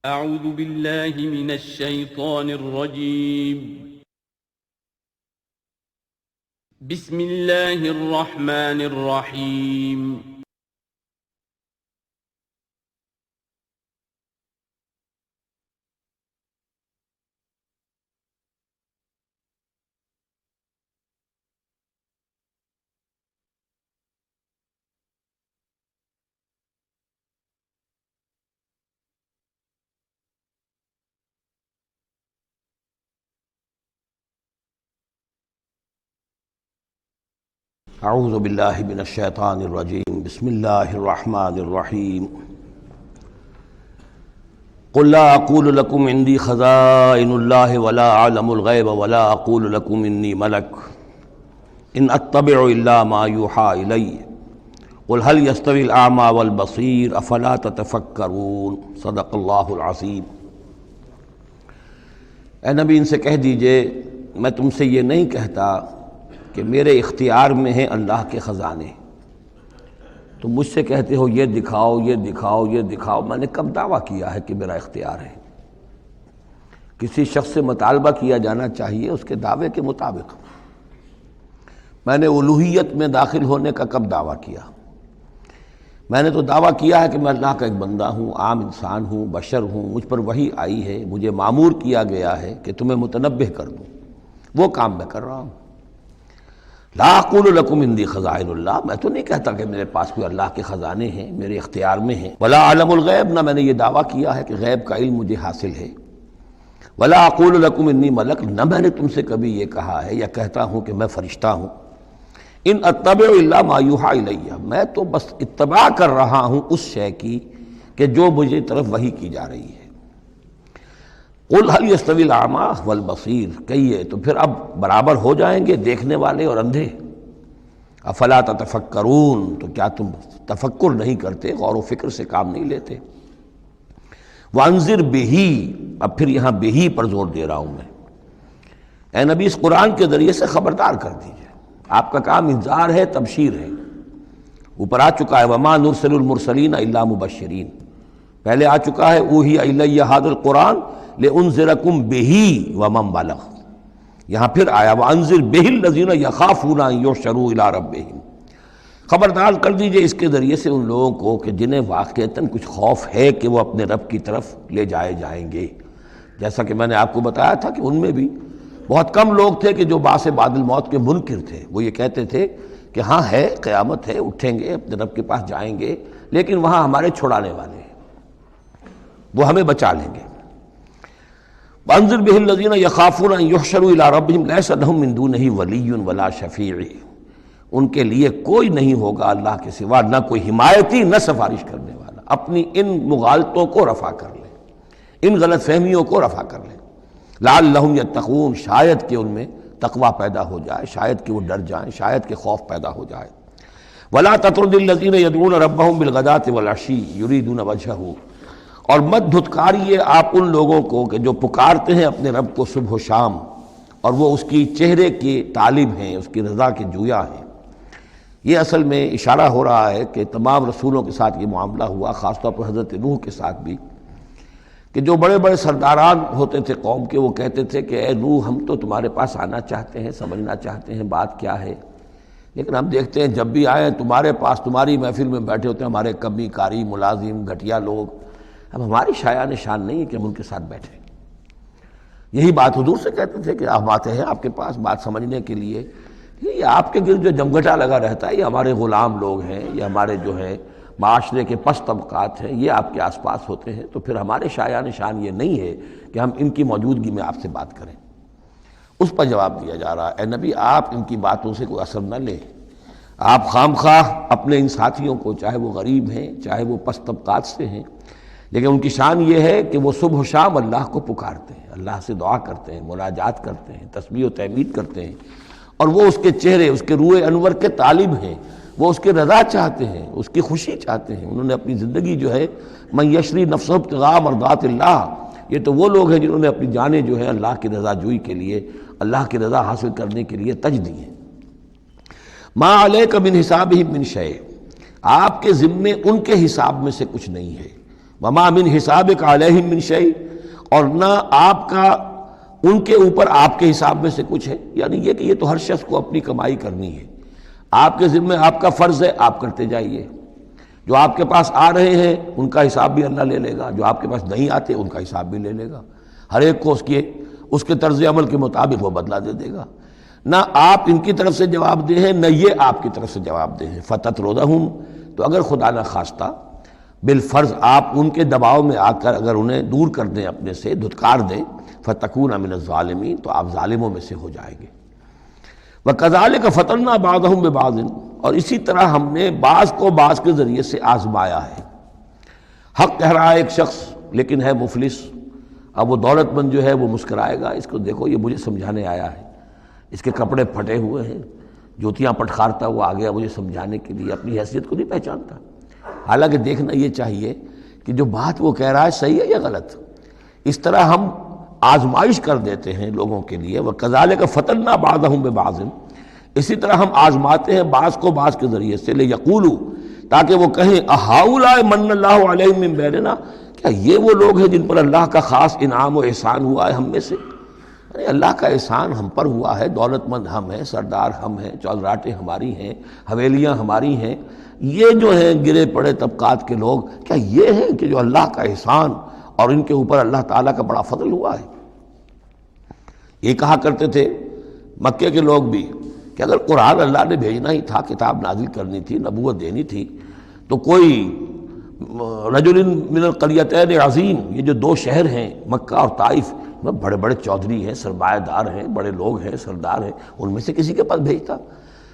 اعوذ باللہ من الشیطان الرجیم بسم اللہ الرحمن الرحیم اعوذ باللہ من الشیطان الرجیم بسم اللہ الرحمن الرحیم قل لا اقول لکم عندی خزائن اللہ ولا اعلم الغیب ولا اقول لکم انی ملک ان اتبع الا ما یوحی الی قل هل یستوی الاعمی والبصیر افلا تتفکرون صدق اللہ العظیم۔ اے نبی ان سے کہہ دیجئے میں تم سے یہ نہیں کہتا کہ میرے اختیار میں ہیں اللہ کے خزانے، تم مجھ سے کہتے ہو یہ دکھاؤ یہ دکھاؤ یہ دکھاؤ، میں نے کب دعویٰ کیا ہے کہ میرا اختیار ہے؟ کسی شخص سے مطالبہ کیا جانا چاہیے اس کے دعوے کے مطابق۔ میں نے الوہیت میں داخل ہونے کا کب دعویٰ کیا؟ میں نے تو دعویٰ کیا ہے کہ میں اللہ کا ایک بندہ ہوں، عام انسان ہوں، بشر ہوں، مجھ پر وحی آئی ہے، مجھے مامور کیا گیا ہے کہ تمہیں متنبہ کر دوں، وہ کام میں کر رہا ہوں۔ لا اقول لکم عندی خزائن اللہ، میں تو نہیں کہتا کہ میرے پاس کوئی اللہ کے خزانے ہیں، میرے اختیار میں ہیں۔ ولا اعلم الغیب، نہ میں نے یہ دعویٰ کیا ہے کہ غیب کا علم مجھے حاصل ہے۔ ولا اقول لکم انی ملک، نہ میں نے تم سے کبھی یہ کہا ہے یا کہتا ہوں کہ میں فرشتہ ہوں۔ ان اتبع الا ما یوحی الی، میں تو بس اتباع کر رہا ہوں اس شے کی کہ جو مجھے طرف وحی کی جا رہی ہے۔ قل هل یستوی الاعمی والبصیر، کہیے تو پھر اب برابر ہو جائیں گے دیکھنے والے اور اندھے؟ افلا تتفکرون، تو کیا تم تفکر نہیں کرتے، غور و فکر سے کام نہیں لیتے؟ وانذر بہ، اب پھر یہاں بہ پر زور دے رہا ہوں میں۔ اے نبی اس قرآن کے ذریعے سے خبردار کر دیجئے، آپ کا کام انذار ہے، تبشیر ہے۔ اوپر آ چکا ہے وما نرسل المرسلین الا مبشرین، پہلے آ چکا ہے اوحی الی ھذا القرآن لانذرکم بہ ومن بلغ، یہاں پھر آیا وانذر بہ الذین یخافون ان یحشروا الی ربہم، خبردار کر دیجئے اس کے ذریعے سے ان لوگوں کو کہ جنہیں واقعتاً کچھ خوف ہے کہ وہ اپنے رب کی طرف لے جائے جائیں گے۔ جیسا کہ میں نے آپ کو بتایا تھا کہ ان میں بھی بہت کم لوگ تھے کہ جو بعث بعد الموت کے منکر تھے، وہ یہ کہتے تھے کہ ہاں ہے، قیامت ہے، اٹھیں گے، اپنے رب کے پاس جائیں گے، لیکن وہاں ہمارے چھڑانے والے ہیں، وہ ہمیں بچا لیں گے۔ وانذر بہ الذین یخافون ان یحشروا الی ربہم لیس لہم من دونہ ولی ولا شفیع، ان کے لیے کوئی نہیں ہوگا اللہ کے سوا، نہ کوئی حمایتی نہ سفارش کرنے والا۔ اپنی ان مغالطوں کو رفع کر لیں، ان غلط فہمیوں کو رفع کر لیں۔ لعلہم یتقون، شاید کہ ان میں تقوی پیدا ہو جائے، شاید کہ وہ ڈر جائیں، شاید کہ خوف پیدا ہو جائے۔ ولا تطرد الذین یدعون ربہم بالغداۃ والعشی یریدون وجہہ، اور مت دھتکاریے آپ ان لوگوں کو کہ جو پکارتے ہیں اپنے رب کو صبح و شام اور وہ اس کی چہرے کے طالب ہیں، اس کی رضا کے جویا ہیں۔ یہ اصل میں اشارہ ہو رہا ہے کہ تمام رسولوں کے ساتھ یہ معاملہ ہوا، خاص طور پر حضرت نوح کے ساتھ بھی، کہ جو بڑے بڑے سرداران ہوتے تھے قوم کے، وہ کہتے تھے کہ اے نوح ہم تو تمہارے پاس آنا چاہتے ہیں، سمجھنا چاہتے ہیں بات کیا ہے، لیکن ہم دیکھتے ہیں جب بھی آئیں تمہارے پاس، تمہاری محفل میں بیٹھے ہوتے ہیں ہمارے کمی کاری ملازم گھٹیا لوگ، اب ہماری شایان شان نہیں ہے کہ ہم ان کے ساتھ بیٹھیں۔ یہی بات حضور سے کہتے تھے کہ آپ آتے ہیں آپ کے پاس بات سمجھنے کے لیے، یہ آپ کے گرد جو جمگھٹا لگا رہتا ہے یہ ہمارے غلام لوگ ہیں، یہ ہمارے جو ہیں معاشرے کے پست طبقات ہیں، یہ آپ کے آس پاس ہوتے ہیں، تو پھر ہمارے شایان شان یہ نہیں ہے کہ ہم ان کی موجودگی میں آپ سے بات کریں۔ اس پر جواب دیا جا رہا ہے اے نبی آپ ان کی باتوں سے کوئی اثر نہ لیں، آپ خام خواہ اپنے ان ساتھیوں کو، چاہے وہ غریب ہیں چاہے وہ پست طبقات سے ہیں، لیکن ان کی شان یہ ہے کہ وہ صبح و شام اللہ کو پکارتے ہیں، اللہ سے دعا کرتے ہیں، مناجات کرتے ہیں، تسبیح و تحمید کرتے ہیں، اور وہ اس کے چہرے، اس کے روح انور کے طالب ہیں، وہ اس کی رضا چاہتے ہیں، اس کی خوشی چاہتے ہیں۔ انہوں نے اپنی زندگی جو ہے من یشری نفسہ ابتغاء مرضات اللہ، یہ تو وہ لوگ ہیں جنہوں نے اپنی جانیں جو ہے اللہ کی رضا جوئی کے لیے، اللہ کی رضا حاصل کرنے کے لیے تج دی ہیں۔ ما علیک من حسابہم من شیء، آپ کے ذمے ان کے حساب میں سے کچھ نہیں ہے۔ وما من حسابک علیہم من شیء، اور نہ آپ کا ان کے اوپر آپ کے حساب میں سے کچھ ہے، یعنی یہ کہ یہ تو ہر شخص کو اپنی کمائی کرنی ہے، آپ کے ذمہ آپ کا فرض ہے، آپ کرتے جائیے، جو آپ کے پاس آ رہے ہیں ان کا حساب بھی اللہ لے لے گا، جو آپ کے پاس نہیں آتے ان کا حساب بھی لے لے گا، ہر ایک کو اس کے طرز عمل کے مطابق وہ بدلہ دے دے گا۔ نہ آپ ان کی طرف سے جواب دہ ہیں، نہ یہ آپ کی طرف سے جواب دہ ہیں۔ فَتَطْرُدَهُمْ، تو اگر خدا نہ خواستہ بالفرض آپ ان کے دباؤ میں آ کر اگر انہیں دور کر دیں، اپنے سے دھتکار دیں، فَتَكُونَ مِنَ الظَّالِمِينَ، تو آپ ظالموں میں سے ہو جائیں گے۔ وَكَذَلِكَ فَتَنَّا بَعْضَهُمْ بِبَعْضٍ، اور اسی طرح ہم نے بعض کو بعض کے ذریعے سے آزمایا ہے۔ حق کہہ رہا ہے ایک شخص لیکن ہے مفلس، اب وہ دولت مند جو ہے وہ مسکرائے گا، اس کو دیکھو یہ مجھے سمجھانے آیا ہے، اس کے کپڑے پھٹے ہوئے ہیں، جوتیاں پٹخارتا ہوا آ گیا مجھے سمجھانے کے لیے، اپنی حیثیت کو نہیں پہچانتا۔ حالانکہ دیکھنا یہ چاہیے کہ جو بات وہ کہہ رہا ہے صحیح ہے یا غلط۔ اس طرح ہم آزمائش کر دیتے ہیں لوگوں کے لیے، وَكَذَلِكَ فَتَنَّا بَعْضَهُمْ بِبَعْضٍ، اسی طرح ہم آزماتے ہیں بعض کو بعض کے ذریعے سے، لِيَقُولُوا، تاکہ وہ کہیں أَهَٰؤُلَاءِ مَنَّ اللَّهُ عَلَيْهِم مِّن بَيْنِنَا، کیا یہ وہ لوگ ہیں جن پر اللہ کا خاص انعام و احسان ہوا ہے ہم میں سے؟ اللہ کا احسان ہم پر ہوا ہے، دولت مند ہم ہیں، سردار ہم ہیں، چودراٹیں ہماری ہیں، حویلیاں ہماری ہیں، یہ جو ہیں گرے پڑے طبقات کے لوگ، کیا یہ ہیں کہ جو اللہ کا احسان اور ان کے اوپر اللہ تعالیٰ کا بڑا فضل ہوا ہے؟ یہ کہا کرتے تھے مکے کے لوگ بھی کہ اگر قرآن اللہ نے بھیجنا ہی تھا، کتاب نازل کرنی تھی، نبوت دینی تھی، تو کوئی رجل من القریتین عظیم، یہ جو دو شہر ہیں مکہ اور طائف، بڑے بڑے چودھری ہیں، سرمایہ دار ہیں، بڑے لوگ ہیں، سردار ہیں، ان میں سے کسی کے پاس بھیجتا۔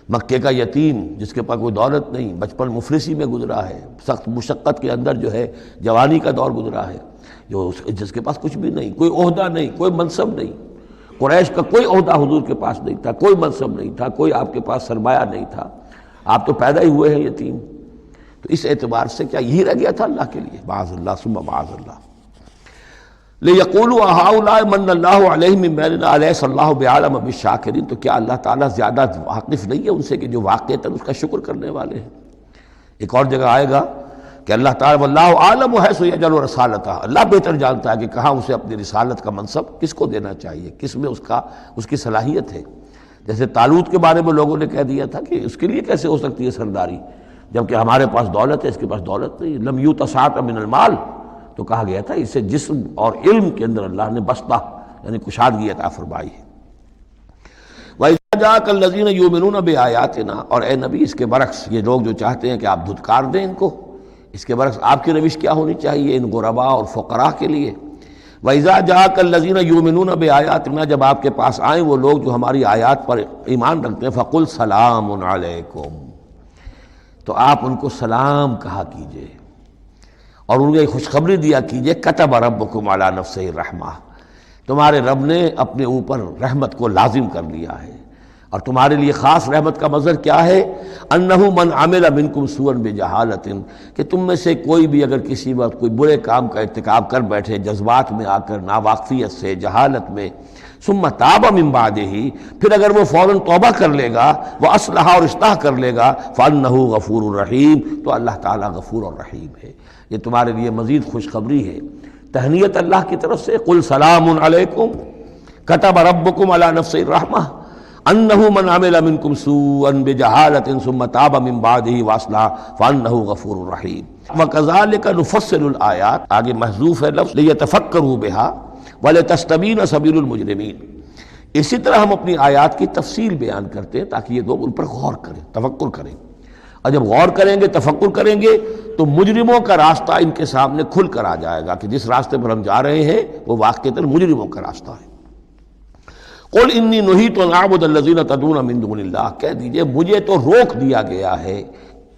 مکے کا یتیم جس کے پاس کوئی دولت نہیں، بچپن مفلسی میں گزرا ہے، سخت مشقت کے اندر جو ہے جوانی کا دور گزرا ہے، جس کے پاس کچھ بھی نہیں، کوئی عہدہ نہیں، کوئی منصب نہیں، قریش کا کوئی عہدہ حضور کے پاس نہیں تھا، کوئی منصب نہیں تھا، کوئی آپ کے پاس سرمایہ نہیں تھا، آپ تو پیدا ہی ہوئے ہیں یتیم۔ تو اس اعتبار سے کیا یہی رہ گیا تھا اللہ کے لیے؟ معاذ اللہ ثم معاذ اللہ۔ لِيَقُولُوا أَهَٰؤُلَاءِ مَنَّ اللَّهُ عَلَيْهِم مِّن بَيْنِنَا أَلَيْسَ اللَّهُ بِأَعْلَمَ بِالشَّاكِرِينَ، تو کیا اللہ تعالیٰ زیادہ واقف نہیں ہے ان سے کہ جو واقعتاً اس کا شکر کرنے والے ہیں؟ ایک اور جگہ آئے گا کہ اللہ تعالیٰ وَاللَّهُ أَعْلَمُ حَيْثُ يَجْعَلُ رِسَالَتَهُ، اللہ بہتر جانتا ہے کہ کہاں اسے اپنی رسالت کا منصب کس کو دینا چاہیے، کس میں اس کی صلاحیت ہے۔ جیسے طالوت کے بارے میں لوگوں نے کہہ دیا تھا کہ اس کے لیے کیسے ہو سکتی ہے سرداری، جبکہ ہمارے پاس دولت ہے، اس کے پاس دولت نہیں، لم یؤت سعۃ من المال، تو کہا گیا تھا اسے جسم اور علم کے اندر اللہ نے بسطہ یعنی کشادگی عطا فرمائی ہے۔ وَإِذَا جَاءَكَ الَّذِينَ يُؤْمِنُونَ بِآيَاتِنَا، اور اے نبی اس کے برعکس یہ لوگ جو چاہتے ہیں کہ آپ دھتکار دیں ان کو، اس کے برعکس آپ کی روش کیا ہونی چاہیے ان غرباء اور فقراء کے لیے؟ وَإِذَا جَاءَكَ الَّذِينَ يُؤْمِنُونَ بِآيَاتِنَا، جب آپ کے پاس آئیں وہ لوگ جو ہماری آیات پر ایمان رکھتے ہیں، فَقُلْ سَلَامٌ عَلَيْكُمْ، تو آپ ان کو سلام کہا کیجئے اور ان کو خوشخبری دیا کیجئے، کتب ربکم علی نفسہ الرحمہ، تمہارے رب نے اپنے اوپر رحمت کو لازم کر لیا ہے، اور تمہارے لیے خاص رحمت کا مظہر کیا ہے؟ انہ من عمل منکم سوءا بجہالۃ، کہ تم میں سے کوئی بھی اگر کسی وقت کوئی برے کام کا ارتکاب کر بیٹھے، جذبات میں آ کر، ناواقفیت سے، جہالت میں، ثم تاب من بعدہ، پھر اگر وہ فوراً توبہ کر لے گا، وہ اصلح اور اصلاح کر لے گا، فانہ غفور الرحیم، تو اللہ تعالیٰ غفور الرحیم ہے۔ یہ تمہارے لیے مزید خوشخبری ہے، تہنیت اللہ کی طرف سے، قل سلام علیکم کتب ربکم علی نفسہ الرحمہ انہ من عمل منکم سوءا بجہالۃ ثم تاب من بعدہ واصلح فانہ غفور الرحیم۔ وکذالک نفصل الآیات، آگے محذوف ہے لفظ لیتفکروا بہا وَلِتَسْتَبِينَ سَبِيلُ الْمُجْرِمِينَ، اسی طرح ہم اپنی آیات کی تفصیل بیان کرتے ہیں تاکہ یہ لوگ ان پر غور کریں، تفکر کریں، اور جب غور کریں گے، تفکر کریں گے، تو مجرموں کا راستہ ان کے سامنے کھل کر آ جائے گا کہ جس راستے پر ہم جا رہے ہیں وہ واقعتاً مجرموں کا راستہ ہے۔ قُلْ إِنِّي نُهِيتُ أَنْ أَعْبُدَ الَّذِينَ تَدْعُونَ مِن دُونِ اللَّهِ، کہہ دیجئے مجھے تو روک دیا گیا ہے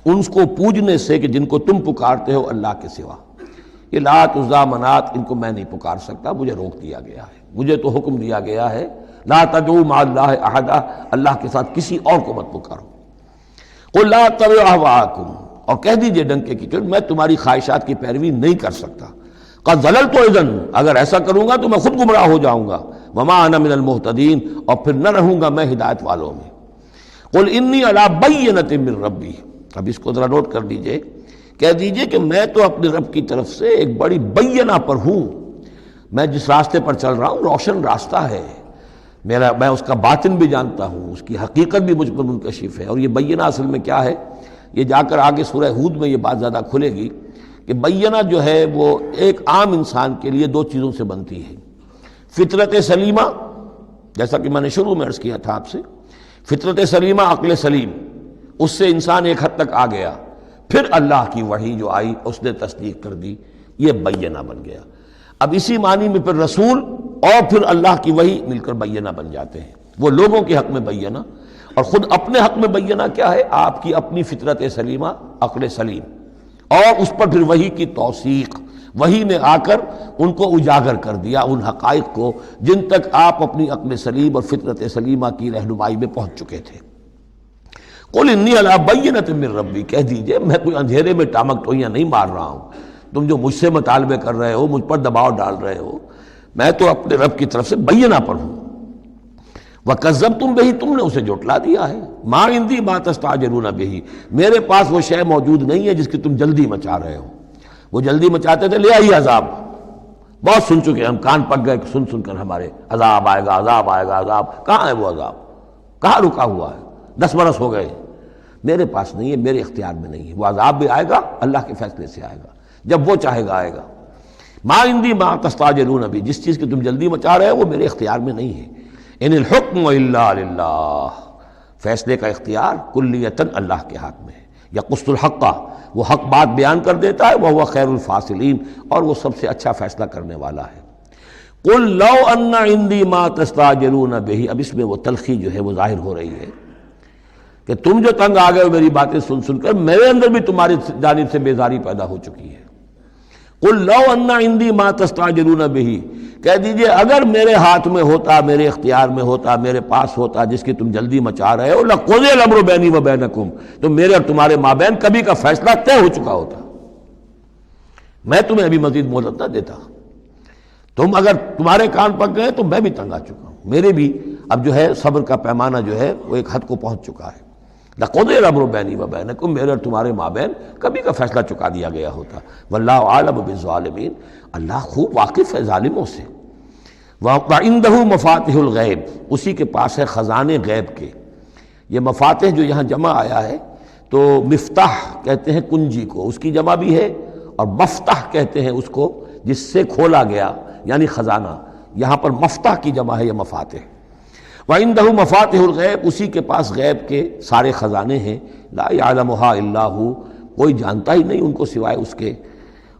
ان کو پوجنے سے کہ جن کو تم پکارتے ہو اللہ کے سوا، یہ لات عزا منات ان کو میں نہیں پکار سکتا، مجھے روک دیا گیا ہے، مجھے تو حکم دیا گیا ہے لا تدعوا مع اللہ احدا، اللہ کے ساتھ کسی اور کو مت پکارو۔ قل لا اتبع اہواءکم، اور کہہ دیجئے ڈنکے کی چوٹ میں تمہاری خواہشات کی پیروی نہیں کر سکتا، قد ضللت اذا، اگر ایسا کروں گا تو میں خود گمراہ ہو جاؤں گا، وما انا من المہتدین، اور پھر نہ رہوں گا میں ہدایت والوں میں۔ قل انی علی بینۃ من ربی، اب اس کو ذرا نوٹ کر دیجئے کہہ دیجئے کہ میں تو اپنے رب کی طرف سے ایک بڑی بینہ پر ہوں، میں جس راستے پر چل رہا ہوں روشن راستہ ہے، میں اس کا باطن بھی جانتا ہوں، اس کی حقیقت بھی مجھ پر منکشف ہے۔ اور یہ بینہ اصل میں کیا ہے، یہ جا کر آگے سورہ ہود میں یہ بات زیادہ کھلے گی کہ بینہ جو ہے وہ ایک عام انسان کے لیے دو چیزوں سے بنتی ہے، فطرت سلیمہ، جیسا کہ میں نے شروع میں عرض کیا تھا آپ سے، فطرت سلیمہ، عقل سلیم، اس سے انسان ایک حد تک آ گیا، پھر اللہ کی وحی جو آئی اس نے تصدیق کر دی، یہ بینہ بن گیا۔ اب اسی معنی میں پھر رسول اور پھر اللہ کی وحی مل کر بینہ بن جاتے ہیں، وہ لوگوں کے حق میں بینہ، اور خود اپنے حق میں بینہ کیا ہے، آپ کی اپنی فطرت سلیمہ، عقل سلیم، اور اس پر پھر وحی کی توثیق، وحی نے آ کر ان کو اجاگر کر دیا، ان حقائق کو جن تک آپ اپنی عقل سلیم اور فطرت سلیمہ کی رہنمائی میں پہنچ چکے تھے۔ قل انی علی بینۃ من ربی، کہہ دیجئے میں کوئی اندھیرے میں ٹامک ٹوئیاں نہیں مار رہا ہوں، تم جو مجھ سے مطالبے کر رہے ہو، مجھ پر دباؤ ڈال رہے ہو، میں تو اپنے رب کی طرف سے بینہ پر ہوں۔ وَكَذَّبْتُمْ بِهِ، تم نے اسے جھٹلا دیا ہے، مَا عِندِي مَا تَسْتَعْجِلُونَ بِهِ، میرے پاس وہ شے موجود نہیں ہے جس کی تم جلدی مچا رہے ہو۔ وہ جلدی مچاتے تھے، لے آئیے عذاب، بہت سن چکے ہم، کان پک گئے سن سن کر ہمارے، عذاب آئے گا، عذاب آئے گا، عذاب، کہاں ہے وہ عذاب، کہاں رکا ہوا ہے، 10 برس ہو گئے، میرے پاس نہیں ہے، میرے اختیار میں نہیں ہے۔ وہ عذاب بھی آئے گا، اللہ کے فیصلے سے آئے گا، جب وہ چاہے گا آئے گا۔ ما عندی ما تستعجلون بھی، جس چیز کی تم جلدی مچا رہے ہو وہ میرے اختیار میں نہیں ہے۔ ان الحکم الا للہ، فیصلے کا اختیار کلیتاً اللہ کے ہاتھ میں ہے۔ یقص الحق، وہ حق بات بیان کر دیتا ہے، وہ خیر الفاصلین، اور وہ سب سے اچھا فیصلہ کرنے والا ہے۔ قل لو ان عندی ما تستعجلون به، اب اس میں وہ تلخی جو ہے وہ ظاہر ہو رہی ہے کہ تم جو تنگ آ گئے ہو میری باتیں سن سن کر، میرے اندر بھی تمہاری جانب سے بیزاری پیدا ہو چکی ہے۔ قل لو ان عندی ما تستعجلون به، کہہ دیجئے اگر میرے ہاتھ میں ہوتا، میرے اختیار میں ہوتا، میرے پاس ہوتا جس کی تم جلدی مچا رہے ہو، لقضی الامر بینی و بینکم، تو میرے اور تمہارے مابین کبھی کا فیصلہ طے ہو چکا ہوتا، میں تمہیں ابھی مزید مہلت نہ دیتا۔ تم اگر تمہارے کان پک گئے تو میں بھی تنگ آ چکا ہوں، میرے بھی اب جو ہے صبر کا پیمانہ جو ہے وہ ایک حد کو پہنچ چکا ہے۔ لقضی الامر بینی و بینکم، میرے اور تمہارے مابین کبھی کا فیصلہ چکا دیا گیا ہوتا۔ واللہ عالم بالظالمین، اللہ خوب واقف ہے ظالموں سے۔ وَعِندَهُ مَفَاتِحُ الْغَیب، اسی کے پاس ہے خزانے غیب کے۔ یہ مفاتح جو یہاں جمع آیا ہے تو مفتاح کہتے ہیں کنجی کو، اس کی جمع بھی ہے، اور مفتاح کہتے ہیں اس کو جس سے کھولا گیا، یعنی خزانہ، یہاں پر مفتاح کی جمع ہے یہ مفاتح۔ وَعِندَهُ مَفَاتِحُ الْغَیب، اسی کے پاس غیب کے سارے خزانے ہیں، لا يعلمها الا هو، کوئی جانتا ہی نہیں ان کو سوائے اس کے۔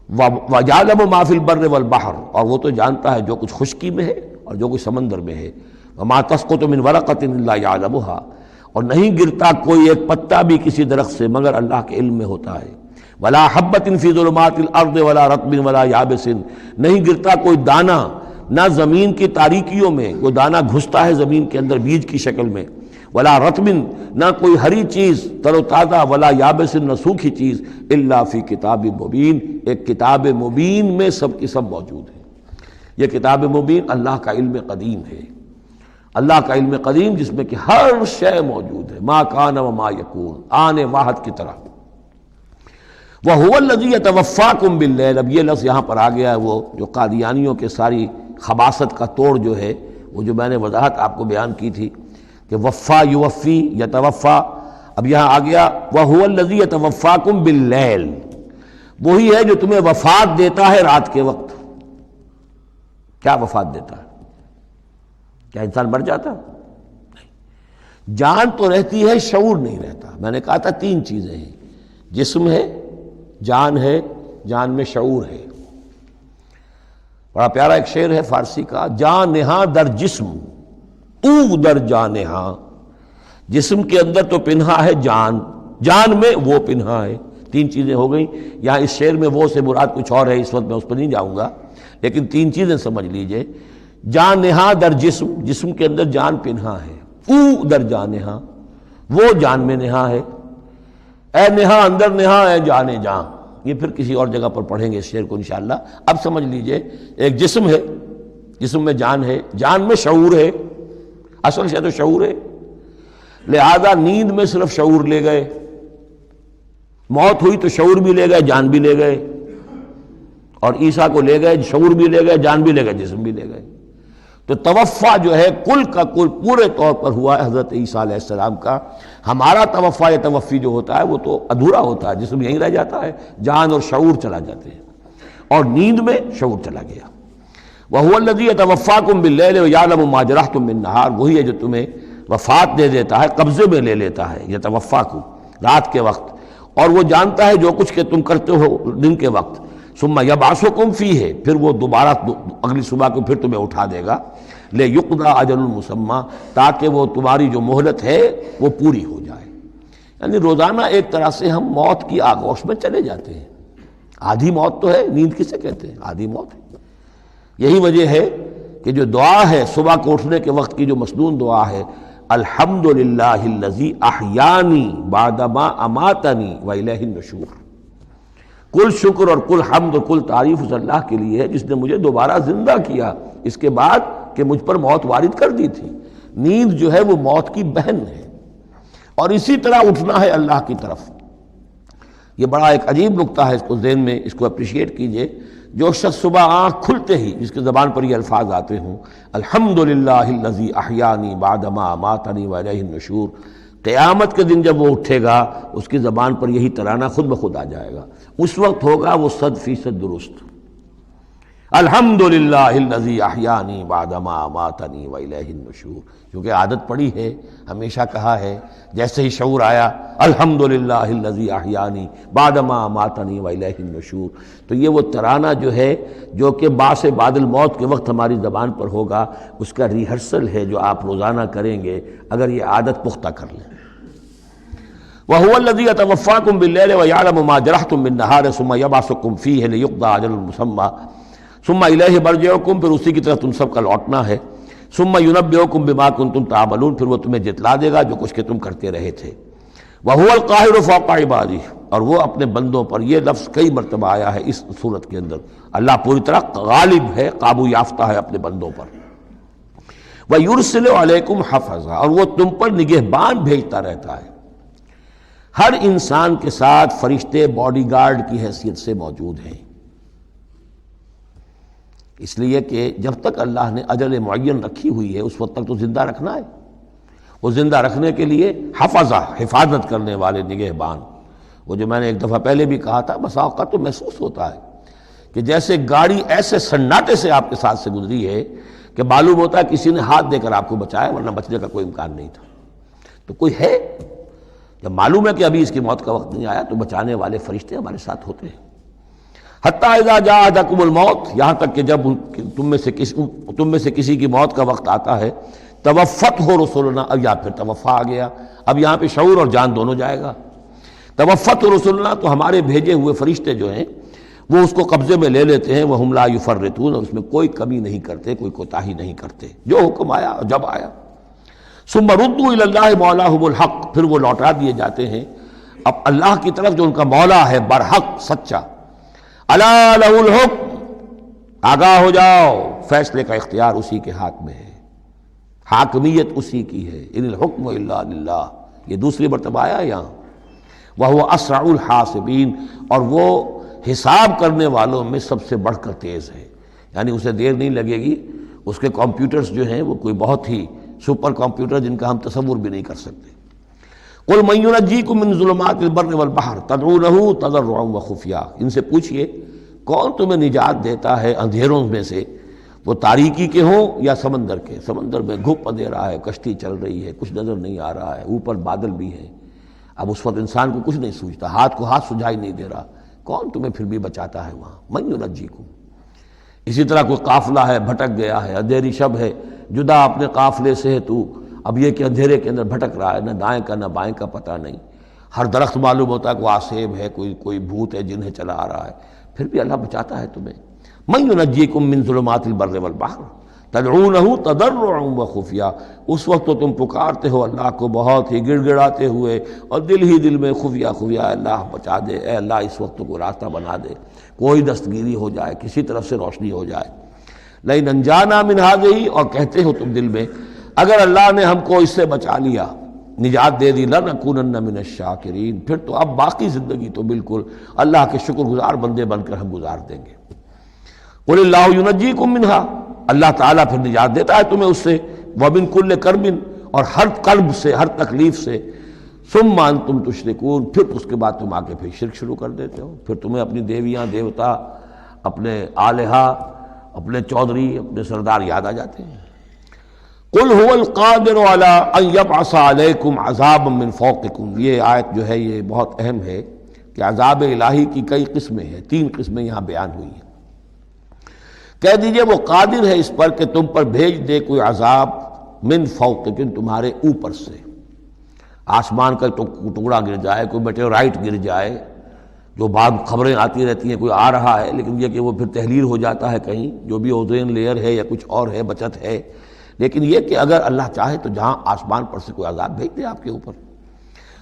وَيَعْلَمُ مَا فِي الْبَرِّ وَالْبَحْرِ، اور وہ تو جانتا ہے جو کچھ خشکی میں ہے اور جو کچھ سمندر میں ہے۔ وَمَا تَسْقُطُ مِنْ وَرَقَةٍ إِلَّا يَعْلَمُهَا، اور نہیں گرتا کوئی ایک پتا بھی کسی درخت سے مگر اللہ کے علم میں ہوتا ہے۔ وَلَا حَبَّةٍ فِي ظُلُمَاتِ الْأَرْضِ وَلَا رَطْبٍ وَلَا يَابِسٍ، نہیں گرتا کوئی دانہ نہ زمین کی تاریکیوں میں، وہ دانہ گھستا ہے زمین کے اندر بیج کی شکل میں، ولا رطبن، نہ کوئی ہری چیز تر و تازہ، ولا یابس، نہ سوکھی چیز، الا فی کتاب مبین، ایک کتاب مبین میں سب کی سب موجود ہے۔ یہ کتاب مبین اللہ کا علم قدیم ہے، اللہ کا علم قدیم جس میں کہ ہر شے موجود ہے، ما کان و ما یکون، آن واحد کی طرح۔ وَهُوَ الَّذِي يَتَوَفَّاكُمْ بِاللَّيْلِ، اب یہ لفظ یہاں پر آ گیا ہے، وہ جو قادیانیوں کے ساری خباثت کا توڑ جو ہے، وہ جو میں نے وضاحت آپ کو بیان کی تھی کہ وفا یوفی یتوفا، اب یہاں آ گیا وَهُوَ الَّذِي يَتَوَفَّاكُمْ بِاللَّيْلِ، وہی ہے جو تمہیں وفات دیتا ہے رات کے وقت۔ کیا وفات دیتا ہے؟ کیا انسان مر جاتا؟ نہیں، جان تو رہتی ہے، شعور نہیں رہتا۔ میں نے کہا تھا 3 چیزیں ہیں، جسم ہے، جان ہے، جان میں شعور ہے۔ بڑا پیارا ایک شعر ہے فارسی کا، جان نہاں در جسم او در جان نہاں، جسم کے اندر تو پنہا ہے جان، جان میں وہ پنہا ہے۔ 3 چیزیں ہو گئیں۔ یہاں اس شعر میں وہ سے مراد کچھ اور ہے، اس وقت میں اس پر نہیں جاؤں گا، لیکن 3 چیزیں سمجھ لیجئے۔ جان نہاں در جسم، جسم کے اندر جان پنہا ہے، او در جان نہاں، وہ جان میں نہاں ہے، اے نہاں اندر نہاں اے جانے جاں۔ یہ پھر کسی اور جگہ پر پڑھیں گے اس شعر کو انشاءاللہ۔ اب سمجھ لیجئے، ایک جسم ہے، جسم میں جان ہے، جان میں شعور ہے، اصل شے تو شعور ہے، لہذا نیند میں صرف شعور لے گئے، موت ہوئی تو شعور بھی لے گئے، جان بھی لے گئے، اور عیسیٰ کو لے گئے، شعور بھی لے گئے، جان بھی لے گئے، جسم بھی لے گئے۔ تو توفع جو ہے کل کا کل پورے طور پر ہوا ہے حضرت عیسیٰ علیہ السلام کا۔ ہمارا توفع توفی جو ہوتا ہے وہ تو ادھورا ہوتا ہے، جسم یہیں رہ جاتا ہے، جان اور شعور چلا جاتے ہیں، اور نیند میں شعور چلا گیا۔ وَهُوَ الَّذِي يَتَوَفَّاكُم بِاللَّيْلِ وَيَعْلَمُ مَا جَرَحْتُم بِالنَّهَارِ، وہی ہے جو تمہیں وفات دے دیتا ہے، قبضے میں لے لیتا ہے، یتوفاکم رات کے وقت، اور وہ جانتا ہے جو کچھ کہ تم کرتے ہو دن کے وقت۔ ثم یبعثکم فیہ، پھر وہ دوبارہ اگلی صبح کو پھر تمہیں اٹھا دے گا، لیقضی اجل مسمی، تاکہ وہ تمہاری جو مہلت ہے وہ پوری ہو جائے۔ یعنی روزانہ ایک طرح سے ہم موت کی آغوش میں چلے جاتے ہیں۔ آدھی موت تو ہے، نیند کسے کہتے ہیں؟ آدھی موت ہے۔ یہی وجہ ہے کہ جو دعا ہے صبح کو اٹھنے کے وقت کی، جو مسنون دعا ہے، الحمدللہ الذی احیانی بعدما اماتنی والیہ النشور، کل شکر اور کل حمد اور کل تعریف اس اللہ کے لیے ہے جس نے مجھے دوبارہ زندہ کیا اس کے بعد کہ مجھ پر موت وارد کر دی تھی۔ نیند جو ہے وہ موت کی بہن ہے، اور اسی طرح اٹھنا ہے اللہ کی طرف۔ یہ بڑا ایک عجیب نکتہ ہے، اس کو ذہن میں اس کو اپریشیٹ کیجئے۔ جو شخص صبح آنکھ کھلتے ہی جس کی زبان پر یہ الفاظ آتے ہوں، الحمدللہ الذی احیانی بعدما اماتنی والیہ النشور، قیامت کے دن جب وہ اٹھے گا اس کی زبان پر یہی ترانہ خود بخود آ جائے گا، اس وقت ہوگا وہ 100% درست۔ الحمدللہ الذی احیانی بعدما اماتنی والیہ النشور، کیونکہ عادت پڑی ہے، ہمیشہ کہا ہے، جیسے ہی شعور آیا الحمدللہ الذی احیانی بعدما اماتنی والیہ النشور، تو یہ وہ ترانہ جو ہے جو کہ بعث بعد الموت کے وقت ہماری زبان پر ہوگا، اس کا ریہرسل ہے جو آپ روزانہ کریں گے اگر یہ عادت پختہ کر لیں۔ وَهُوَ الَّذِي يَتَوَفَّاكُم بِاللَّيْلِ وَيَعْلَمُ مَا جَرَحْتُم بِالنَّهَارِ ثُمَّ يَبْعَثُكُم فِيهِ لِيُقْضَىٰ أَجَلٌ مُّسَمًّى ثُمَّ إِلَيْهِ مَرْجِعُكُم، پھر اسی کی طرف تم سب کا لوٹنا ہے۔ ثُمَّ يُنَبِّئُكُم بِمَا كُنتُمْ تَعْمَلُونَ، پھر وہ تمہیں جتلا دے گا جو کچھ کہ تم کرتے رہے تھے۔ وَهُوَ الْقَاهِرُ فَوْقَ عِبَادِهِ، اور وہ اپنے بندوں پر، یہ لفظ کئی مرتبہ آیا ہے اس صورت کے اندر، اللہ پوری طرح غالب ہے، قابو یافتہ ہے اپنے بندوں پر۔ وَيُرْسِلُ عَلَيْكُمْ حَفَظًا، اور وہ تم پر نگہبان بھیجتا رہتا ہے۔ ہر انسان کے ساتھ فرشتے باڈی گارڈ کی حیثیت سے موجود ہیں، اس لیے کہ جب تک اللہ نے اجل معین رکھی ہوئی ہے اس وقت تک تو زندہ رکھنا ہے۔ وہ زندہ رکھنے کے لیے حفظہ، حفاظت کرنے والے نگہبان، وہ جو میں نے ایک دفعہ پہلے بھی کہا تھا، بسا اوقات تو محسوس ہوتا ہے کہ جیسے گاڑی ایسے سناٹے سے آپ کے ساتھ سے گزری ہے کہ معلوم ہوتا ہے کسی نے ہاتھ دے کر آپ کو بچایا، ورنہ بچنے کا کوئی امکان نہیں تھا۔ تو کوئی ہے، جب معلوم ہے کہ ابھی اس کی موت کا وقت نہیں آیا تو بچانے والے فرشتے ہمارے ساتھ ہوتے ہیں۔ حتیٰ اذا جاء احدکم الموت، یہاں تک کہ جب تم میں سے کسی کی موت کا وقت آتا ہے، توفتہ رسلنا، اب یا پھر توفا آ گیا، اب یہاں پہ شعور اور جان دونوں جائے گا۔ توفتہ رسلنا، تو ہمارے بھیجے ہوئے فرشتے جو ہیں وہ اس کو قبضے میں لے لیتے ہیں، وہم لا یفرطون، اور اس میں کوئی کمی نہیں کرتے، کوئی کوتاہی نہیں کرتے، جو حکم آیا اور جب آیا۔ ثم ردوا الی اللہ مولاہم الحق، پھر وہ لوٹا دیے جاتے ہیں اب اللہ کی طرف جو ان کا مولا ہے برحق، سچا۔ الا لہ الحکم، آگاہ ہو جاؤ، فیصلے کا اختیار اسی کے ہاتھ میں ہے، حاکمیت اسی کی ہے۔ ان الحکم الا للہ، یہ دوسری مرتبہ آیا یہاں۔ وہو اسرع الحاسبین، اور وہ حساب کرنے والوں میں سب سے بڑھ کر تیز ہے، یعنی اسے دیر نہیں لگے گی۔ اس کے کمپیوٹرز جو ہیں وہ کوئی بہت ہی سپر کمپیوٹر جن کا ہم تصور بھی نہیں کر سکتے۔ قل من ینجیکم من ظلمات البر والبحر تدعونہ تضرعا وخفیا، ان سے پوچھئے کون تمہیں نجات دیتا ہے اندھیروں میں سے، وہ تاریکی کے ہوں یا سمندر کے۔ سمندر میں گھپ اندھیرا ہے، کشتی چل رہی ہے، کچھ نظر نہیں آ رہا ہے، اوپر بادل بھی ہیں، اب اس وقت انسان کو کچھ نہیں سوچتا، ہاتھ کو ہاتھ سجھائی نہیں دے رہا، کون تمہیں پھر بھی بچاتا ہے وہاں؟ من ینجیکم۔ اسی طرح کوئی قافلہ ہے، بھٹک گیا ہے، اندھیری شب ہے، جدا اپنے قافلے سے ہے تو، اب یہ کہ اندھیرے کے اندر بھٹک رہا ہے، نہ دائیں کا نہ بائیں کا پتہ نہیں، ہر درخت معلوم ہوتا ہے کوئی آسیب ہے، کوئی بھوت ہے جنہیں چلا آ رہا ہے، پھر بھی اللہ بچاتا ہے تمہیں۔ من ینجیکم من ظلمات البر والبحر تدعونہ تضرعا وخفیا، اس وقت تو تم پکارتے ہو اللہ کو بہت ہی گڑ گڑاتے ہوئے اور دل ہی دل میں خفیہ خفیہ، اے اللہ بچا دے، اے اللہ اس وقت کو راستہ بنا دے، کوئی دستگیری ہو جائے، کسی طرف سے روشنی ہو جائے۔ لئن انجانا من ہذہ، اور کہتے ہو تم دل میں اگر اللہ نے ہم کو اس سے بچا لیا، نجات دے دی، لنکونن من الشاکرین، پھر تو اب باقی زندگی تو بالکل اللہ کے شکر گزار بندے بن کر ہم گزار دیں گے۔ قل اللہ ینجیکم منہا، اللہ تعالیٰ پھر نجات دیتا ہے تمہیں اس سے، ومن کل کرب، اور ہر کرب سے، ہر تکلیف سے، ثم انتم تشرکون، پھر اس کے بعد تم آگے پھر شرک شروع کر دیتے ہو، پھر تمہیں اپنی دیویاں دیوتا، اپنے آلہہ، اپنے چودھری، اپنے سردار یاد آ جاتے ہیں۔ قل هو القادر على ان يبعث عليكم عذابا من فوقكم، یہ آیت جو ہے یہ بہت اہم ہے کہ عذاب الہی کی کئی قسمیں ہیں، 3 قسمیں یہاں بیان ہوئی ہیں۔ کہہ دیجئے وہ قادر ہے اس پر کہ تم پر بھیج دے کوئی عذاب من فوقکم، تمہارے اوپر سے، آسمان کا ٹکڑا گر جائے، کوئی میٹیورائٹ گر جائے، جو بعض خبریں آتی رہتی ہیں کوئی آ رہا ہے لیکن یہ کہ وہ پھر تحلیل ہو جاتا ہے کہیں، جو بھی اوزون لیئر ہے یا کچھ اور ہے، بچت ہے، لیکن یہ کہ اگر اللہ چاہے تو جہاں آسمان پر سے کوئی عذاب بھیج دے آپ کے اوپر،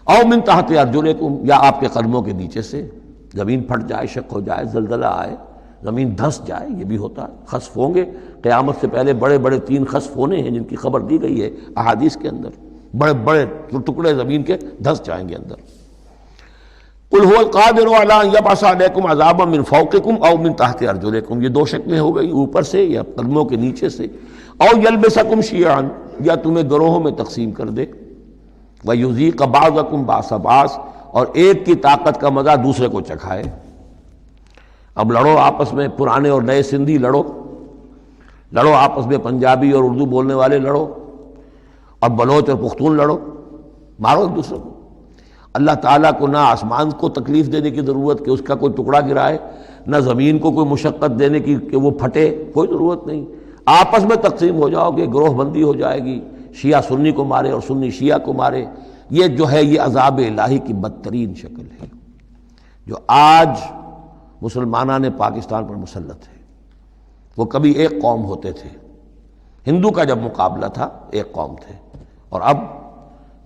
او من تحت ارجلکم، یا آپ کے قدموں کے نیچے سے، زمین پھٹ جائے، شق ہو جائے، زلزلہ آئے، زمین دھنس جائے، یہ بھی ہوتا ہے، خسف ہوں گے، قیامت سے پہلے بڑے بڑے 3 خسف ہونے ہیں جن کی خبر دی گئی ہے احادیث کے اندر، بڑے بڑے ٹکڑے زمین کے دھنس جائیں گے اندر۔ قل هو القادر على ان يبعث عليكم عذابا من فوقكم او من تحت ارجلكم، یہ 2 شکلیں ہو گئی، اوپر سے یا قدموں کے نیچے سے، او يلبسكم شيعا، یا تمہیں گروہوں میں تقسیم کر دے، ويذيق بعضكم باس بعض، اور ایک کی طاقت کا مزہ دوسرے کو چکھائے۔ اب لڑو آپس میں، پرانے اور نئے سندھی لڑو آپس میں، پنجابی اور اردو بولنے والے لڑو، اور بلوچ اور پختون لڑو، مارو ایک دوسرے کو۔ اللہ تعالیٰ کو نہ آسمان کو تکلیف دینے کی ضرورت کہ اس کا کوئی ٹکڑا گرائے، نہ زمین کو کوئی مشقت دینے کی کہ وہ پھٹے، کوئی ضرورت نہیں، آپس میں تقسیم ہو جاؤ گے، گروہ بندی ہو جائے گی، شیعہ سنی کو مارے اور سنی شیعہ کو مارے۔ یہ جو ہے یہ عذاب الہی کی بدترین شکل ہے جو آج مسلمانان پاکستان پر مسلط ہے۔ وہ کبھی ایک قوم ہوتے تھے، ہندو کا جب مقابلہ تھا ایک قوم تھے، اور اب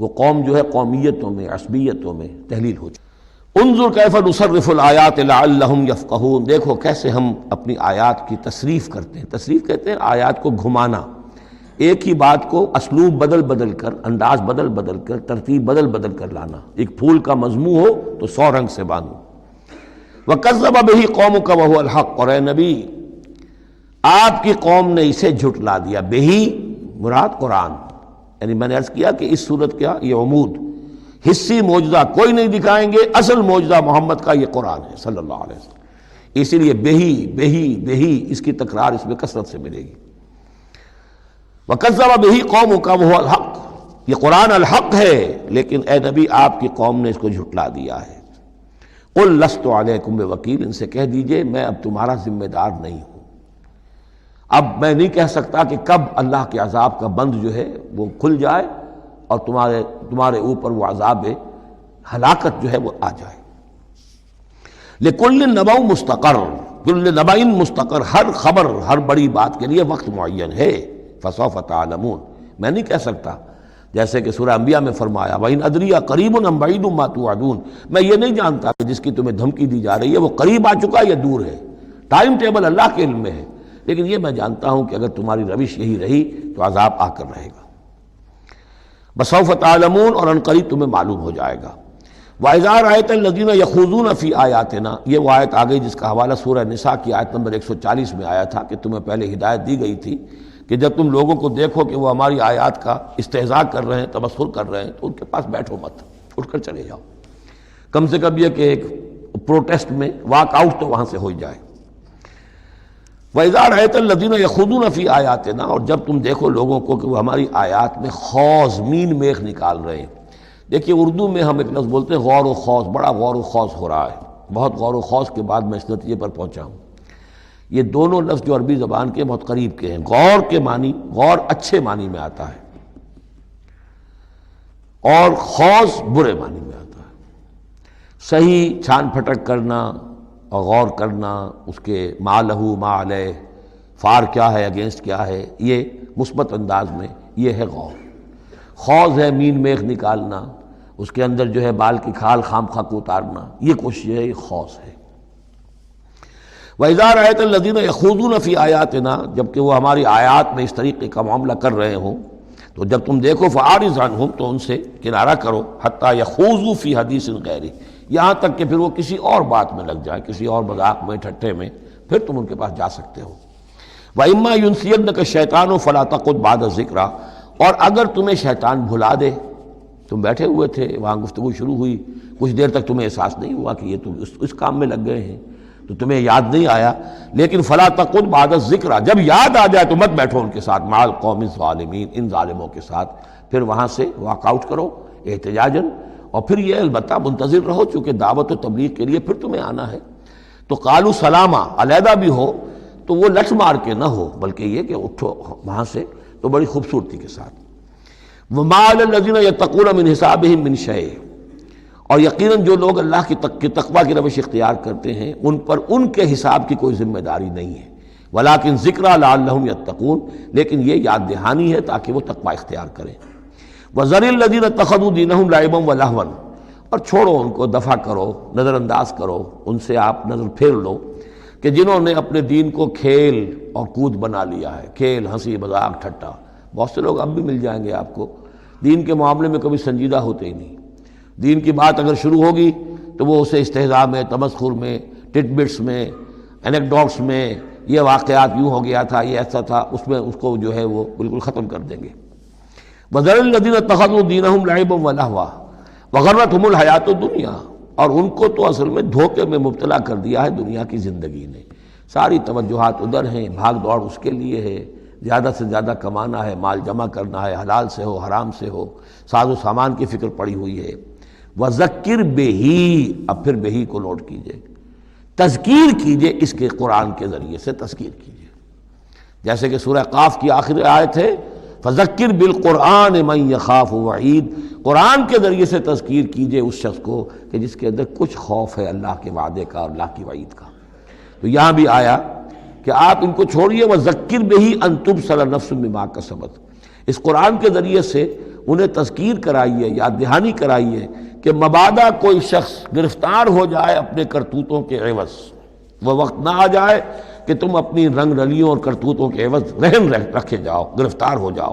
وہ قوم جو ہے قومیتوں میں، عصبیتوں میں تحلیل ہو چکی۔ انظر کیف نصرف الآیات لعلہم یفقہون، دیکھو کیسے ہم اپنی آیات کی تصریف کرتے ہیں، تصریف کہتے ہیں آیات کو گھمانا، ایک ہی بات کو اسلوب بدل بدل کر، انداز بدل بدل کر، ترتیب بدل بدل کر لانا، ایک پھول کا مضمون ہو تو 100 رنگ سے باندھو۔ وَكَذَّبَ بِهِ قَوْمُكَ وَهُوَ الْحَقُّ، اور اے نبی آپ کی قوم نے اسے جھٹلا دیا، بہی مراد قرآن، یعنی میں نے عرض کیا کہ اس صورت کیا یہ عمود، حصی معجزہ کوئی نہیں دکھائیں گے، اصل معجزہ محمد کا یہ قرآن ہے صلی اللہ علیہ وسلم، اسی لیے بہی بہی بہی اس کی تکرار اس میں کثرت سے ملے گی۔ وَكَذَّبَ بِهِ قَوْمُكَ وَهُوَ الْحَقُّ، یہ قرآن الحق ہے لیکن اے نبی آپ کی قوم نے اس کو جھٹلا دیا ہے۔ قُلْ لَسْتُ عَلَيْكُمْ بِوَكِيلٍ، ان سے کہہ دیجئے میں اب تمہارا ذمہ دار نہیں ہوں، اب میں نہیں کہہ سکتا کہ کب اللہ کے عذاب کا بند جو ہے وہ کھل جائے اور تمہارے اوپر وہ عذاب ہلاکت جو ہے وہ آ جائے۔ لِكُلِّ نَبَوْ مُسْتَقَرٌ، كُلِّ نَبَإٍ مُسْتَقَرٌ، ہر خبر، ہر بڑی بات کے لیے وقت معین ہے، فَسَوْفَ تَعْلَمُونَ، میں نہیں کہہ سکتا، جیسے کہ سورہ انبیاء میں فرمایا وَإِنْ أَدْرِيَ قَرِيبٌ أَمْ بَعِيدٌ مَا تُوعَدُونَ، میں یہ نہیں جانتا کہ جس کی تمہیں دھمکی دی جا رہی ہے وہ قریب آ چکا یا دور ہے، ٹائم ٹیبل اللہ کے علم میں ہے، لیکن یہ میں جانتا ہوں کہ اگر تمہاری روش یہی رہی تو عذاب آ کر رہے گا۔ بسوف تعلمون، اور عنقریب تمہیں معلوم ہو جائے گا۔ وَإِذَا رَأَيْتَ الَّذِينَ يَخُوضُونَ فِي آيَاتِنَا، یہ وہ آیت آ گئی جس کا حوالہ سورہ نساء کی آیت نمبر 140 میں آیا تھا کہ تمہیں پہلے ہدایت دی گئی تھی کہ جب تم لوگوں کو دیکھو کہ وہ ہماری آیات کا استہزاء کر رہے ہیں، تمسخر کر رہے ہیں، تو ان کے پاس بیٹھو مت، اٹھ کر چلے جاؤ، کم سے کم یہ کہ ایک پروٹیسٹ میں واک آؤٹ تو وہاں سے ہو جائے۔ وَإِذَا رَأَيْتَ الَّذِينَ يَخُوضُونَ فِي آيَاتِنَا، اور جب تم دیکھو لوگوں کو کہ وہ ہماری آیات میں خوض، مین میخ نکال رہے ہیں۔ دیکھیے اردو میں ہم ایک لفظ بولتے ہیں غور و خوض، بڑا غور و خوض ہو رہا ہے، بہت غور و خوض کے بعد میں اس نتیجے پر پہنچا ہوں۔ یہ دونوں لفظ جو عربی زبان کے بہت قریب کے ہیں، غور کے معنی، غور اچھے معنی میں آتا ہے اور خوض برے معنی میں آتا ہے۔ صحیح چھان پھٹک کرنا اور غور کرنا، اس کے ما لہو ما علیہ، فار کیا ہے، اگینسٹ کیا ہے، یہ مثبت انداز میں یہ ہے غور۔ خوض ہے مین میخ نکالنا، اس کے اندر جو ہے بال کی کھال خام خواہ کو اتارنا، یہ کوشش ہے، یہ خوض ہے۔ وَإِذَا رَأَيْتَ الَّذِينَ يَخُوضُونَ فِي آيَاتِنَا، جبکہ وہ ہماری آیات میں اس طریقے کا معاملہ کر رہے ہوں، تو جب تم دیکھو فاعرض عنہم، تو ان سے کنارہ کرو، حتی یخوضوا فی حدیث غیرہ، یہاں تک کہ پھر وہ کسی اور بات میں لگ جائے، کسی اور مذاق میں، ٹھٹے میں، پھر تم ان کے پاس جا سکتے ہو۔ وَإِمَّا يُنْسِيَنَّكَ الشَّيْطَانُ فَلَا تَقْعُدْ بَعْدَ الذِّكْرَىٰ، اور اگر تمہیں شیطان بھلا دے، تم بیٹھے ہوئے تھے وہاں، گفتگو شروع ہوئی، کچھ دیر تک تمہیں احساس نہیں ہوا کہ یہ تم اس کام میں لگ گئے ہیں، تو تمہیں یاد نہیں آیا، لیکن فَلَا تَقْعُدْ بَعْدَ الذِّكْرَىٰ، جب یاد آ جائے تو مت بیٹھو ان کے ساتھ، مع القوم الظالمین، ان ظالموں کے ساتھ، پھر وہاں سے واک آؤٹ کرو احتجاجاً، اور پھر یہ البتہ منتظر رہو، چونکہ دعوت و تبلیغ کے لیے پھر تمہیں آنا ہے۔ تو قالوا سلاما، علیحدہ بھی ہو تو وہ لٹ مار کے نہ ہو، بلکہ یہ کہ اٹھو وہاں سے تو بڑی خوبصورتی کے ساتھ۔ وما علی الذین یتقون من حسابہم من شیء، اور یقیناً جو لوگ اللہ کی تقوی کی روش اختیار کرتے ہیں ان پر ان کے حساب کی کوئی ذمہ داری نہیں ہے، ولکن ذکریٰ لعلہم یتقون، لیکن یہ یاد دہانی ہے تاکہ وہ تقوی اختیار کریں۔ وذر الذین اتخذوا دینہم لعبا ولہوا، اور چھوڑو ان کو، دفع کرو، نظر انداز کرو، ان سے آپ نظر پھیر لو کہ جنہوں نے اپنے دین کو کھیل اور کود بنا لیا ہے، کھیل، ہنسی مذاق، ٹھٹا۔ بہت سے لوگ اب بھی مل جائیں گے آپ کو دین کے معاملے میں کبھی سنجیدہ ہوتے ہی نہیں، دین کی بات اگر شروع ہوگی تو وہ اسے استہزاء میں، تمسخر میں، ٹٹ بٹس میں، انیکڈوٹس میں، یہ واقعات یوں ہو گیا تھا، یہ ایسا تھا، اس میں اس کو جو ہے وہ بالکل ختم کر دیں گے۔ وذر الذین اتخذوا دینہم لعبا ولہوا وغرتہم الحیاۃ الدنیا، اور ان کو تو اصل میں دھوکے میں مبتلا کر دیا ہے دنیا کی زندگی نے، ساری توجہات ادھر ہیں، بھاگ دوڑ اس کے لیے ہے، زیادہ سے زیادہ کمانا ہے، مال جمع کرنا ہے، حلال سے ہو حرام سے ہو، ساز و سامان کی فکر پڑی ہوئی ہے۔ وذکر بہ، اب پھر بہ کو نوٹ کیجئے، تذکیر کیجئے اس کے قرآن کے ذریعے سے تذکیر کیجئے، جیسے کہ سورہ قاف کی آخری آیت ہے فذکر بالقرآن من یخاف وعید، قرآن کے ذریعے سے تذکیر کیجئے اس شخص کو کہ جس کے اندر کچھ خوف ہے اللہ کے وعدے کا اور اللہ کی وعید کا۔ تو یہاں بھی آیا کہ آپ ان کو چھوڑیے، وذکر بہ ان تبصر نفس بما کسبت، اس قرآن کے ذریعے سے انہیں تذکیر کرائیے، یاد دہانی کرائیے کہ مبادا کوئی شخص گرفتار ہو جائے اپنے کرتوتوں کے عوض، وہ وقت نہ آ جائے کہ تم اپنی رنگ رلیوں اور کرتوتوں کے عوض رہن رکھے جاؤ، گرفتار ہو جاؤ۔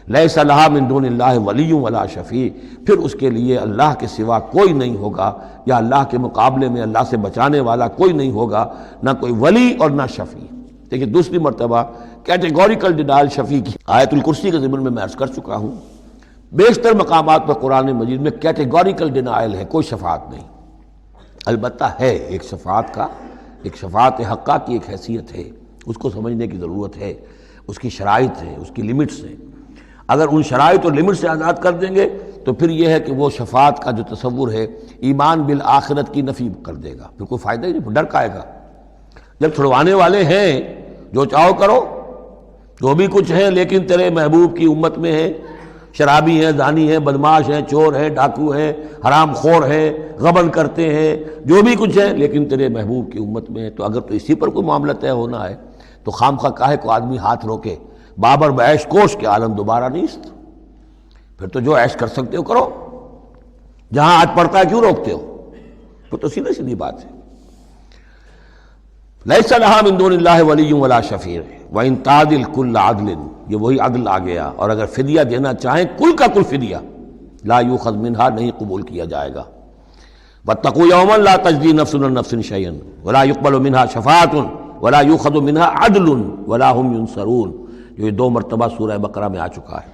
لیس لہا من دون اللہ ولی ولا شفیع، پھر اس کے لیے اللہ کے سوا کوئی نہیں ہوگا، یا اللہ کے مقابلے میں اللہ سے بچانے والا کوئی نہیں ہوگا، نہ کوئی ولی اور نہ شفیع۔ دیکھیں دوسری مرتبہ کیٹیگوریکل ڈینائل شفیع کی آیت الکرسی کے ضمن میں میں عرض کر چکا ہوں، بیشتر مقامات پر قرآن مجید میں کیٹیگوریکل ڈینائل ہے، کوئی شفاعت نہیں۔ البتہ ہے ایک شفاعت کا، ایک شفاعت حقہ کی ایک حیثیت ہے، اس کو سمجھنے کی ضرورت ہے، اس کی شرائط ہے، اس کی لیمٹس ہیں۔ اگر ان شرائط اور لیمٹ سے آزاد کر دیں گے تو پھر یہ ہے کہ وہ شفاعت کا جو تصور ہے ایمان بالآخرت کی نفی کر دے گا، پھر کوئی فائدہ ہی نہیں، ڈر کا آئے گا۔ جب چھڑوانے والے ہیں جو چاہو کرو، جو بھی کچھ ہیں، لیکن تیرے محبوب کی امت میں ہیں، شرابی ہیں، زانی ہیں، بدماش ہیں، چور ہیں، ڈاکو ہیں، حرام خور ہیں، غبن کرتے ہیں، جو بھی کچھ ہے، لیکن تیرے محبوب کی امت میں ہے، تو اگر تو اسی پر کوئی معاملہ طے ہونا ہے تو خام خواہ کاہے کو آدمی ہاتھ روکے، بابر بعیش کوش کے عالم دوبارہ نیست، پھر تو جو عیش کر سکتے ہو کرو، جہاں آج پڑتا ہے کیوں روکتے ہو؟ تو سیدھی سیدھی بات ہے۔ لیس لہا من دون اللہ ولی ولا شفیع وان تعدل کل عدل، یہ وہی عدل آ گیا، اور اگر فدیہ دینا چاہیں کل کا کل فدیہ، لا یؤخذ منہا، نہیں قبول کیا جائے گا۔ واتقوا یوما لا تجزی نفس عن نفس شیئا ولا یقبل منہا شفاعۃ ولا یؤخذ منہا عدل ولا هم ینصرون، جو یہ 2 مرتبہ سورہ بقرہ میں آ چکا ہے۔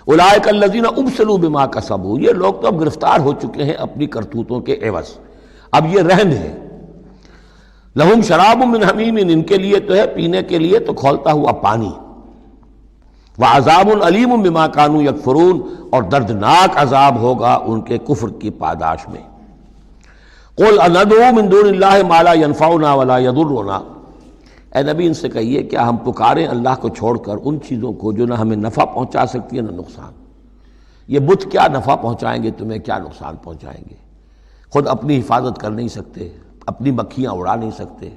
اولئک الذین ابسلوا بما کسبوا، یہ لوگ تو اب گرفتار ہو چکے ہیں اپنی کرتوتوں کے عوض، اب یہ رہن ہے۔ لہم شراب من حمیم، ان کے لیے تو ہے پینے کے لیے تو کھولتا ہوا پانی، وعذاب علیم بما کانوا یکفرون، اور دردناک عذاب ہوگا ان کے کفر کی پاداش میں۔ قل اندعو من دون اللہ ما لا ینفعنا ولا یضرنا، اے نبی ان سے کہیے کیا ہم پکاریں اللہ کو چھوڑ کر ان چیزوں کو جو نہ ہمیں نفع پہنچا سکتی ہے نہ نقصان؟ یہ بت کیا نفع پہنچائیں گے تمہیں، کیا نقصان پہنچائیں گے؟ خود اپنی حفاظت کر نہیں سکتے، اپنی مکھیاں اڑا نہیں سکتے،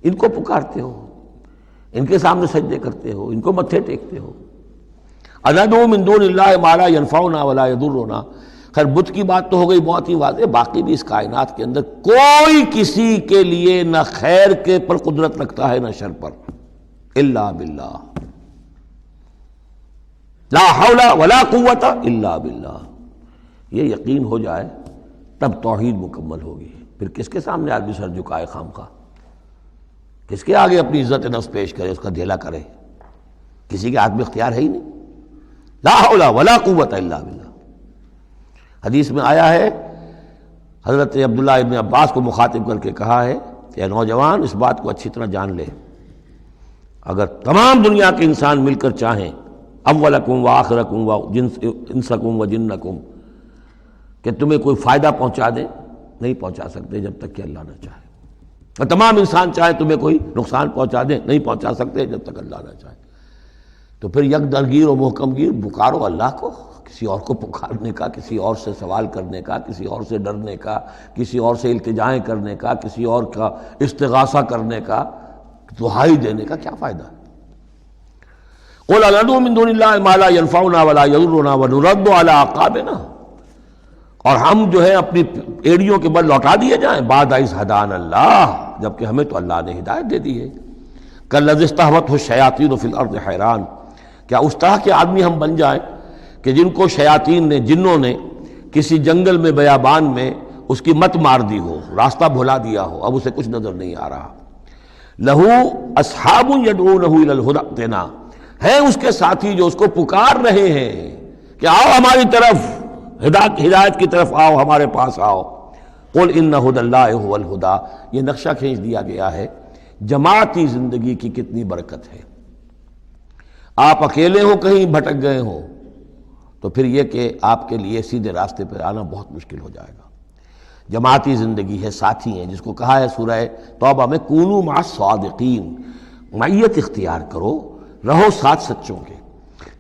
ان کو پکارتے ہو، ان کے سامنے سجدے کرتے ہو، ان کو متھے ٹیکتے ہو۔ اندعو من دون اللہ ما لا ینفعنا ولا یضرنا، خیر بت کی بات تو ہو گئی بہت ہی واضح، باقی بھی اس کائنات کے اندر کوئی کسی کے لیے نہ خیر کے پر قدرت رکھتا ہے نہ شر پر، الا باللہ۔ لا حول ولا قوت الا باللہ. یہ یقین ہو جائے تب توحید مکمل ہوگی. پھر کس کے سامنے آدمی سر جھکائے خامخواہ؟ کس کے آگے اپنی عزت نفس پیش کرے، اس کا دھیلا کرے؟ کسی کے ہاتھ میں اختیار ہے ہی نہیں. لا حول ولا قوت الا باللہ. حدیث میں آیا ہے، حضرت عبداللہ ابن عباس کو مخاطب کر کے کہا ہے کہ اے نوجوان، اس بات کو اچھی طرح جان لے، اگر تمام دنیا کے انسان مل کر چاہیں، اولکم و آخرکم و انسکم و جنکم، کہ تمہیں کوئی فائدہ پہنچا دیں، نہیں پہنچا سکتے جب تک کہ اللہ نہ چاہے. اور تمام انسان چاہے تمہیں کوئی نقصان پہنچا دیں، نہیں پہنچا سکتے جب تک اللہ نہ چاہے. تو پھر یک درگیر و محکم گیر پکارو اللہ کو. کسی اور کو پکارنے کا، کسی اور سے سوال کرنے کا، کسی اور سے ڈرنے کا، کسی اور سے التجائیں کرنے کا، کسی اور کا استغاثہ کرنے کا، دہائی دینے کا کیا فائدہ ہے؟ قُلْ أَنَدْعُو مِن دُونِ اللَّهِ مَا لَا يَنفَعُنَا وَلَا يَضُرُّنَا وَنُرَدُّ عَلَىٰ أَعْقَابِنَا، اور ہم جو ہے اپنی ایڑیوں کے بل لوٹا دیے جائیں بعد اذ ہدانا اللہ، جبکہ ہمیں تو اللہ نے ہدایت دے دی ہے. کالذی استہوتہ الشیاطین فی الارض حیران، کیا اس طرح کے آدمی ہم بن جائیں کہ جن کو شیاطین نے، جنوں نے کسی جنگل میں بیابان میں اس کی مت مار دی ہو، راستہ بھلا دیا ہو، اب اسے کچھ نظر نہیں آ رہا. لہو اصحاب یدعونہ الی الہدی ائتنا، ہے اس کے ساتھی جو اس کو پکار رہے ہیں کہ آؤ ہماری طرف، ہدایت کی طرف آؤ، ہمارے پاس آؤ. قل ان ھدی اللہ ھو الھدی، یہ نقشہ کھینچ دیا گیا ہے جماعتی زندگی کی کتنی برکت ہے. آپ اکیلے ہو، کہیں بھٹک گئے ہو، تو پھر یہ کہ آپ کے لیے سیدھے راستے پر آنا بہت مشکل ہو جائے گا. جماعتی زندگی ہے، ساتھی ہیں، جس کو کہا ہے سورہ توبہ میں کونوا مع الصادقین، معیت اختیار کرو، رہو ساتھ سچوں کے.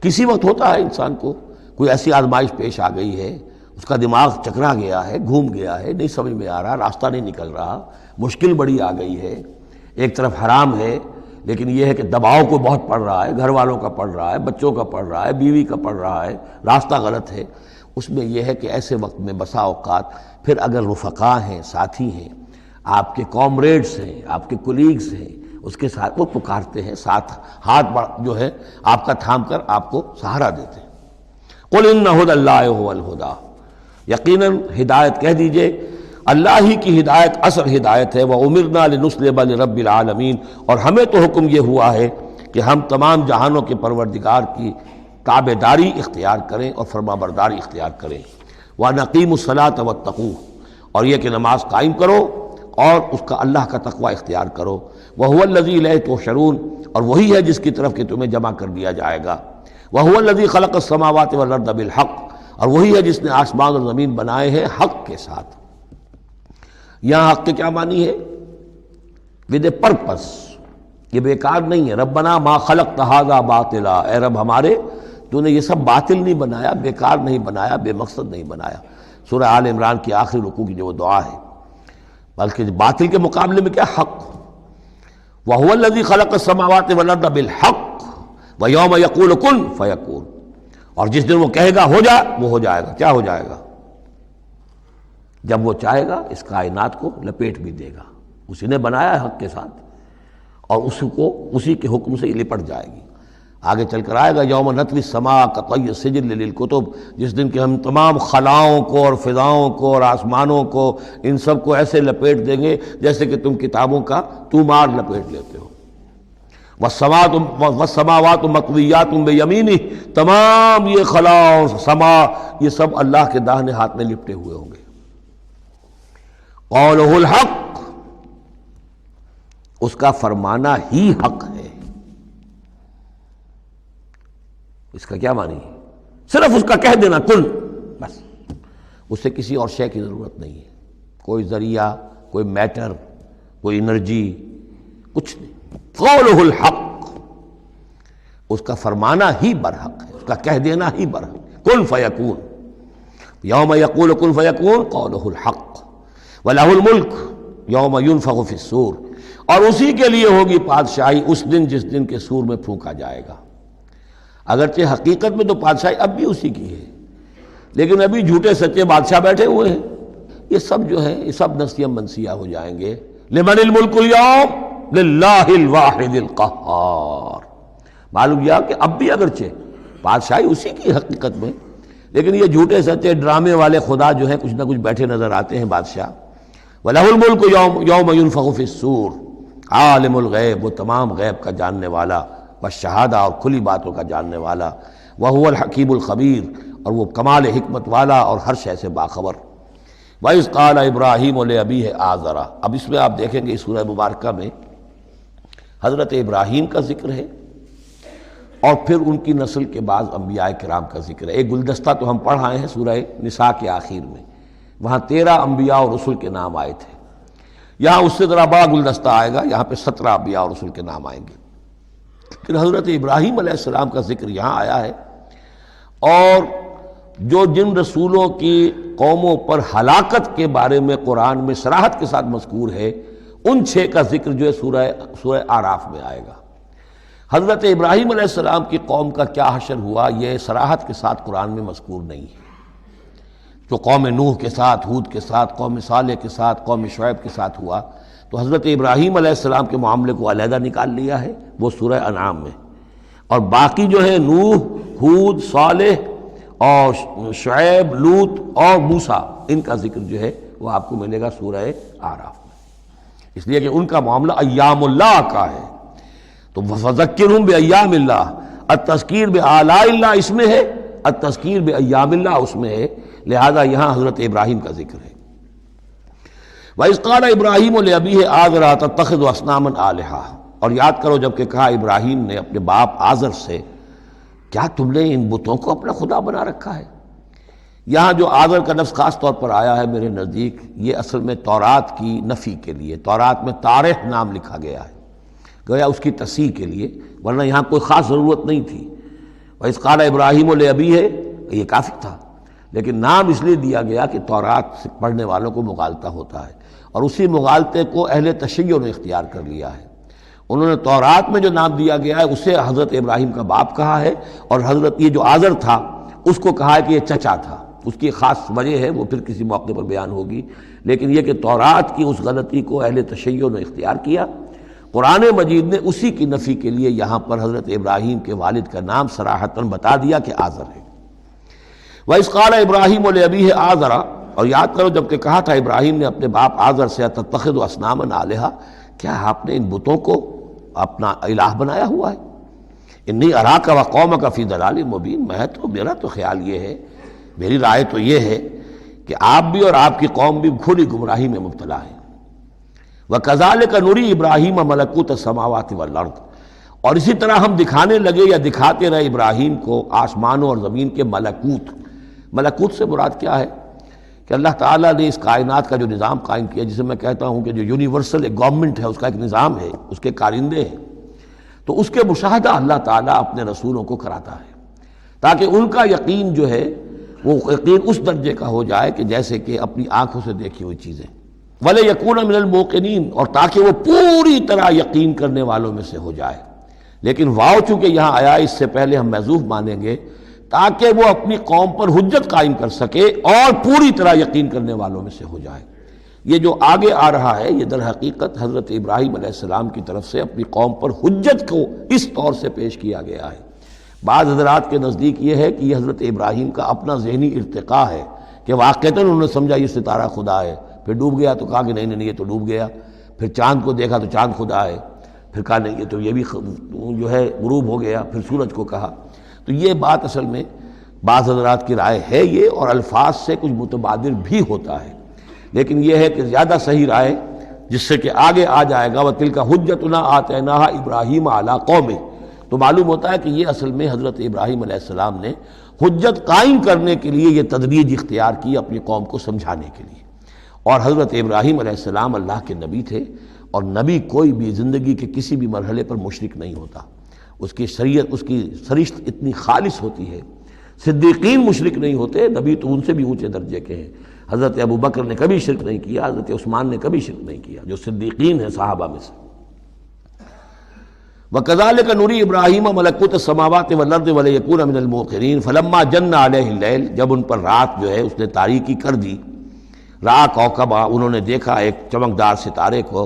کسی وقت ہوتا ہے انسان کو کوئی ایسی آزمائش پیش آ گئی ہے، اس کا دماغ چکرا گیا ہے، گھوم گیا ہے، نہیں سمجھ میں آ رہا، راستہ نہیں نکل رہا، مشکل بڑی آ گئی ہے. ایک طرف حرام ہے، لیکن یہ ہے کہ دباؤ کو بہت پڑ رہا ہے، گھر والوں کا پڑ رہا ہے، بچوں کا پڑ رہا ہے، بیوی کا پڑ رہا ہے، راستہ غلط ہے. اس میں یہ ہے کہ ایسے وقت میں بسا اوقات پھر اگر رفقا ہیں، ساتھی ہیں، آپ کے کامریڈس ہیں، آپ کے کولیگز ہیں، اس کے ساتھ وہ پکارتے ہیں، ساتھ ہاتھ جو ہے آپ کا تھام کر آپ کو سہارا دیتے ہیں. قل ان ھدی اللہ ھو الھدی، یقیناً ہدایت کہہ دیجئے اللہ ہی کی ہدایت اصل ہدایت ہے. وَأُمِرْنَا لِنُسْلِمَ لِرَبِّ الْعَالَمِينَ، اور ہمیں تو حکم یہ ہوا ہے کہ ہم تمام جہانوں کے پروردگار کی تابع داری اختیار کریں اور فرما برداری اختیار کریں. وَنَقِيمُ الصَّلَاةَ وَاتَّقُوهُ، اور یہ کہ نماز قائم کرو اور اس کا اللہ کا تقوی اختیار کرو. وَهُوَ الَّذِي إِلَيْهِ تُحْشَرُونَ، اور وہی ہے جس کی طرف کہ تمہیں جمع کر دیا جائے گا. وَهُوَ الَّذِي خَلَقَ السَّمَاوَاتِ وَالْأَرْضَ بِالْحَقِّ، اور وہی ہے جس نے آسمان اور زمین بنائے ہیں حق کے ساتھ. یہاں حق کے کیا معنی ہے؟ ود اے پرپس، یہ بیکار نہیں ہے. ربنا ما خلقت ھذا باطلا، اے رب ہمارے تو نے یہ سب باطل نہیں بنایا، بیکار نہیں بنایا، بے مقصد نہیں بنایا. سورہ آل عمران کی آخری رکوع کی جو وہ دعا ہے، بلکہ باطل کے مقابلے میں کیا؟ حق. وَهُوَ الَّذِي خَلَقَ السَّمَاوَاتِ وَالْأَرْضَ بِالْحَقِّ وَيَوْمَ يَقُولُ كُن فَيَكُونُ، اور جس دن وہ کہے گا ہو جا، وہ ہو جائے گا. کیا ہو جائے گا؟ جب وہ چاہے گا اس کائنات کو لپیٹ بھی دے گا. اسی نے بنایا ہے حق کے ساتھ، اور اس کو اسی کے حکم سے لپٹ جائے گی. آگے چل کر آئے گا یوم نطوی السماء کطی السجل للکتب، جس دن کہ ہم تمام خلاؤں کو اور فضاؤں کو اور آسمانوں کو، ان سب کو ایسے لپیٹ دیں گے جیسے کہ تم کتابوں کا تومار لپیٹ لیتے ہو. والسماوات مطویات بیمینہ، تمام یہ خلا اور سما یہ سب اللہ کے داہنے ہاتھ میں لپٹے ہوئے ہوں گے. قولہ الحق، اس کا فرمانا ہی حق ہے. اس کا کیا معنی ہے؟ صرف اس کا کہہ دینا کن، بس، اس سے کسی اور شے کی ضرورت نہیں ہے. کوئی ذریعہ، کوئی میٹر، کوئی انرجی، کچھ نہیں. قولہ الحق، اس کا فرمانا ہی برحق ہے، اس کا کہہ دینا ہی برحق. کن فیکون، یوم یقول کن فیکون قولہ الحق. وَلَهُ الْمُلْكُ یوم يُنفخ فِي الصُّورِ، اور اسی کے لیے ہوگی بادشاہی اس دن جس دن کے سور میں پھونکا جائے گا. اگرچہ حقیقت میں تو بادشاہی اب بھی اسی کی ہے، لیکن ابھی جھوٹے سچے بادشاہ بیٹھے ہوئے ہیں. یہ سب جو ہے یہ سب نسیہ منسیہ ہو جائیں گے. لمن الملک اليوم للہ الواحد القہار. معلوم یہ کہ اب بھی اگرچہ بادشاہی اسی کی حقیقت میں، لیکن یہ جھوٹے سچے ڈرامے والے خدا جو ہیں کچھ نہ کچھ بیٹھے نظر آتے ہیں بادشاہ۔ وَلَهُ الْمُلْكُ يَوْمَ يُنفَخُ فِي الصُّورِ، عالم الغیب، وہ تمام غیب کا جاننے والا، والشہادہ اور کھلی باتوں کا جاننے والا، وَهُوَ الْحَكِيمُ الْخَبِيرُ، اور وہ کمال حکمت والا اور ہر شے سے باخبر۔ وَإِذْ قَالَ إِبْرَاهِيمُ لِأَبِيهِ آزَرَ، اب اس میں آپ دیکھیں گے اس سورہ مبارکہ میں حضرت ابراہیم کا ذکر ہے اور پھر ان کی نسل کے بعض انبیاء کرام کا ذکر ہے۔ ایک گلدستہ تو ہم پڑھ آئے ہیں سورہ نساء کے آخر میں، وہاں 13 انبیاء اور رسل کے نام آئے تھے، یہاں اس سے ذرا بڑا گلدستہ آئے گا، یہاں پہ 17 انبیاء اور رسل کے نام آئیں گے، پھر حضرت ابراہیم علیہ السلام کا ذکر یہاں آیا ہے، اور جو جن رسولوں کی قوموں پر ہلاکت کے بارے میں قرآن میں صراحت کے ساتھ مذکور ہے، ان 6 کا ذکر جو ہے سورہ اعراف میں آئے گا۔ حضرت ابراہیم علیہ السلام کی قوم کا کیا حشر ہوا یہ صراحت کے ساتھ قرآن میں مذکور نہیں ہے، جو قوم نوح کے ساتھ، ہود کے ساتھ، قوم صالح کے ساتھ، قوم شعیب کے ساتھ ہوا، تو حضرت ابراہیم علیہ السلام کے معاملے کو علیحدہ نکال لیا ہے وہ سورہ انعام میں، اور باقی جو ہے نوح، ہود، صالح اور شعیب، لوط اور موسیٰ، ان کا ذکر جو ہے وہ آپ کو ملے گا سورہ اعراف میں، اس لیے کہ ان کا معاملہ ایام اللہ کا ہے۔ تو فذکرہم بایام اللہ، التذکیر بآلاء اللہ اس میں ہے، التذکیر بایام اللہ اس میں ہے، لہذا یہاں حضرت ابراہیم کا ذکر ہے۔ وَإِذْ قَالَ إِبْرَاهِيمُ لِأَبِيهِ آزَرَ أَتَتَّخِذُ أَصْنَامًا آلِهَةً، اور یاد کرو جب کہ کہا ابراہیم نے اپنے باپ آزر سے، کیا تم نے ان بتوں کو اپنا خدا بنا رکھا ہے؟ یہاں جو آزر کا لفظ خاص طور پر آیا ہے میرے نزدیک، یہ اصل میں تورات کی نفی کے لیے، تورات میں تارح نام لکھا گیا ہے، گویا اس کی تصحیح کے لیے، ورنہ یہاں کوئی خاص ضرورت نہیں تھی۔ وَإِذْ قَالَ إِبْرَاهِيمُ لِأَبِيهِ، یہ کافی تھا، لیکن نام اس لیے دیا گیا کہ تورات سے پڑھنے والوں کو مغالطہ ہوتا ہے، اور اسی مغالطے کو اہل تشیع نے اختیار کر لیا ہے۔ انہوں نے تورات میں جو نام دیا گیا ہے اسے حضرت ابراہیم کا باپ کہا ہے، اور حضرت یہ جو آزر تھا اس کو کہا ہے کہ یہ چچا تھا، اس کی خاص وجہ ہے وہ پھر کسی موقع پر بیان ہوگی، لیکن یہ کہ تورات کی اس غلطی کو اہل تشیع نے اختیار کیا، قرآن مجید نے اسی کی نفی کے لیے یہاں پر حضرت ابراہیم کے والد کا نام صراحتاً بتا دیا کہ آزر ہے۔ وَإِذْ قَالَ إِبْرَاهِيمُ لِأَبِيهِ آزَرَ، اور یاد کرو جب کہ کہا تھا ابراہیم نے اپنے باپ آزر سے أَتَتَّخِذُ أَصْنَامًا آلِهَةً، کیا آپ نے ان بتوں کو اپنا الہ بنایا ہوا ہے؟ انی اراک وقومک فی ضلال مبین، میرا تو خیال یہ ہے، میری رائے تو یہ ہے کہ آپ بھی اور آپ کی قوم بھی کھلی گمراہی میں مبتلا ہے۔ وَكَذَلِكَ نُرِي إِبْرَاهِيمَ مَلَكُوتَ السَّمَاوَاتِ وَالْأَرْضِ، اور اسی طرح ہم دکھانے لگے یا دکھاتے رہے ابراہیم کو آسمانوں اور زمین کے ملکوت۔ ملکوت سے مراد کیا ہے کہ اللہ تعالیٰ نے اس کائنات کا جو نظام قائم کیا، جسے میں کہتا ہوں کہ جو یونیورسل ایک گورنمنٹ ہے، اس کا ایک نظام ہے، اس کے کارندے ہیں، تو اس کے مشاہدہ اللہ تعالیٰ اپنے رسولوں کو کراتا ہے تاکہ ان کا یقین جو ہے وہ یقین اس درجے کا ہو جائے کہ جیسے کہ اپنی آنکھوں سے دیکھی ہوئی چیزیں، وَلَيَكُونَ مِنَ الْمُوقِنِينَ، اور تاکہ وہ پوری طرح یقین کرنے والوں میں سے ہو جائے، لیکن واو چونکہ یہاں آیا اس سے پہلے ہم محذوف مانیں گے تاکہ وہ اپنی قوم پر حجت قائم کر سکے اور پوری طرح یقین کرنے والوں میں سے ہو جائے۔ یہ جو آگے آ رہا ہے یہ در حقیقت حضرت ابراہیم علیہ السلام کی طرف سے اپنی قوم پر حجت کو اس طور سے پیش کیا گیا ہے۔ بعض حضرات کے نزدیک یہ ہے کہ یہ حضرت ابراہیم کا اپنا ذہنی ارتقاء ہے کہ واقعتاً انہوں نے سمجھا یہ ستارہ خدا ہے، پھر ڈوب گیا تو کہا کہ نہیں نہیں یہ تو ڈوب گیا، پھر چاند کو دیکھا تو چاند خدا ہے، پھر کہا نہیں یہ تو یہ بھی جو ہے غروب ہو گیا، پھر سورج کو کہا۔ تو یہ بات اصل میں بعض حضرات کی رائے ہے یہ، اور الفاظ سے کچھ متبادر بھی ہوتا ہے، لیکن یہ ہے کہ زیادہ صحیح رائے جس سے کہ آگے آ جائے گا وَتِلْكَ حُجَّتُنَا آتَيْنَاهَا إِبْرَاهِيمَ عَلَىٰ قَوْمِهِ، تو معلوم ہوتا ہے کہ یہ اصل میں حضرت ابراہیم علیہ السلام نے حجت قائم کرنے کے لیے یہ تدریج اختیار کی اپنی قوم کو سمجھانے کے لیے۔ اور حضرت ابراہیم علیہ السلام اللہ کے نبی تھے، اور نبی کوئی بھی زندگی کے کسی بھی مرحلے پر مشرک نہیں ہوتا، اس کی شریعت، اس کی سرشت اتنی خالص ہوتی ہے۔ صدیقین مشرک نہیں ہوتے، نبی تو ان سے بھی اونچے درجے کے ہیں۔ حضرت ابو بکر نے کبھی شرک نہیں کیا، حضرت عثمان نے کبھی شرک نہیں کیا، جو صدیقین ہیں صحابہ میں سے۔ وَكَذَلِكَ نُرِي إِبْرَاهِيمَ مَلَكُوتَ السَّمَاوَاتِ وَالْأَرْضِ وَلِيَكُونَ مِنَ الْمُوقِنِينَ فَلَمَّا جَنَّ عَلَيْهِ اللَّيْلُ، جب ان پر رات جو ہے اس نے تاریکی کر دی، رأى كوكبا، انہوں نے دیکھا ایک چمکدار ستارے کو،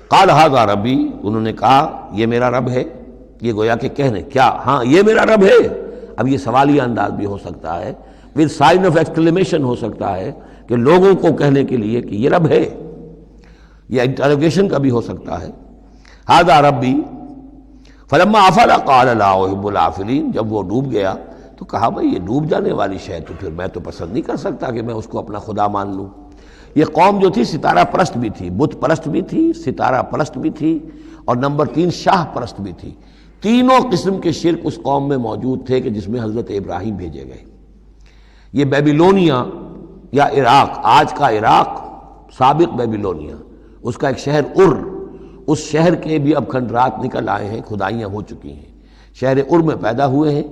قال هذا ربی، انہوں نے کہا یہ میرا رب ہے۔ یہ گویا کہ کہنے کیا، ہاں یہ میرا رب ہے، اب یہ سوالیہ انداز بھی ہو سکتا ہے، ود سائن آف ایکسکلیمیشن ہو سکتا ہے کہ لوگوں کو کہنے کے لیے کہ یہ رب ہے، یہ انٹروگیشن کا بھی ہو سکتا ہے. ھذا ربی فلما افل قال لا احب الافلین، جب وہ ڈوب گیا تو کہا بھائی یہ ڈوب جانے والی شے تو پھر میں تو پسند نہیں کر سکتا کہ میں اس کو اپنا خدا مان لوں. یہ قوم جو تھی ستارہ پرست بھی تھی، بت پرست بھی تھی، ستارہ پرست بھی تھی، اور نمبر 3 شاہ پرست بھی تھی. تینوں قسم کے شرک اس قوم میں موجود تھے کہ جس میں حضرت ابراہیم بھیجے گئے. یہ بیبیلونیا یا عراق، آج کا عراق، سابق بیبیلونیا، اس کا ایک شہر اس شہر کے بھی اب کھنڈرات نکل آئے ہیں، کھدائیاں ہو چکی ہیں. شہر میں پیدا ہوئے ہیں،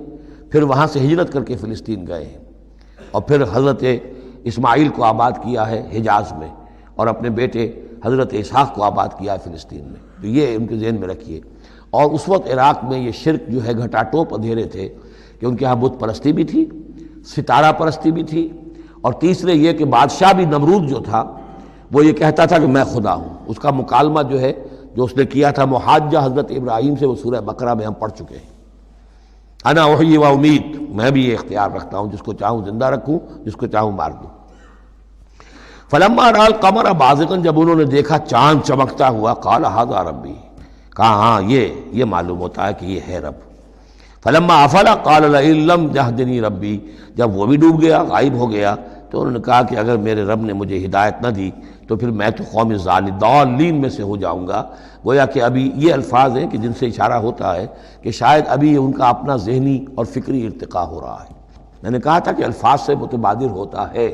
پھر وہاں سے ہجرت کر کے فلسطین گئے ہیں، اور پھر حضرت اسماعیل کو آباد کیا ہے حجاز میں، اور اپنے بیٹے حضرت اسحاق کو آباد کیا ہے فلسطین میں. تو یہ ان کے ذہن میں رکھیے. اور اس وقت عراق میں یہ شرک جو ہے گھٹا ٹوپ اندھیرے تھے کہ ان کے ہاں بت پرستی بھی تھی، ستارہ پرستی بھی تھی، اور تیسرے یہ کہ بادشاہ بھی نمرود جو تھا وہ یہ کہتا تھا کہ میں خدا ہوں. اس کا مکالمہ جو ہے جو اس نے کیا تھا محاجہ حضرت ابراہیم سے، وہ سورہ بقرہ میں ہم پڑھ چکے ہیں. انا احیی و امید، میں بھی یہ اختیار رکھتا ہوں، جس کو چاہوں زندہ رکھوں، جس کو چاہوں مار دوں. فلما رأى القمر بازغا، جب انہوں نے دیکھا چاند چمکتا ہوا، قال ھذا ربی، کہا ہاں یہ معلوم ہوتا ہے کہ یہ ہے رب. فلما افل قال لئن لم يهدني ربی، جب وہ بھی ڈوب گیا، غائب ہو گیا، تو انہوں نے کہا کہ اگر میرے رب نے مجھے ہدایت نہ دی تو پھر میں تو قوم ضالین میں سے ہو جاؤں گا. گویا کہ ابھی یہ الفاظ ہیں کہ جن سے اشارہ ہوتا ہے کہ شاید ابھی ان کا اپنا ذہنی اور فکری ارتقاء ہو رہا ہے. میں نے کہا تھا کہ الفاظ سے متبادر ہوتا ہے،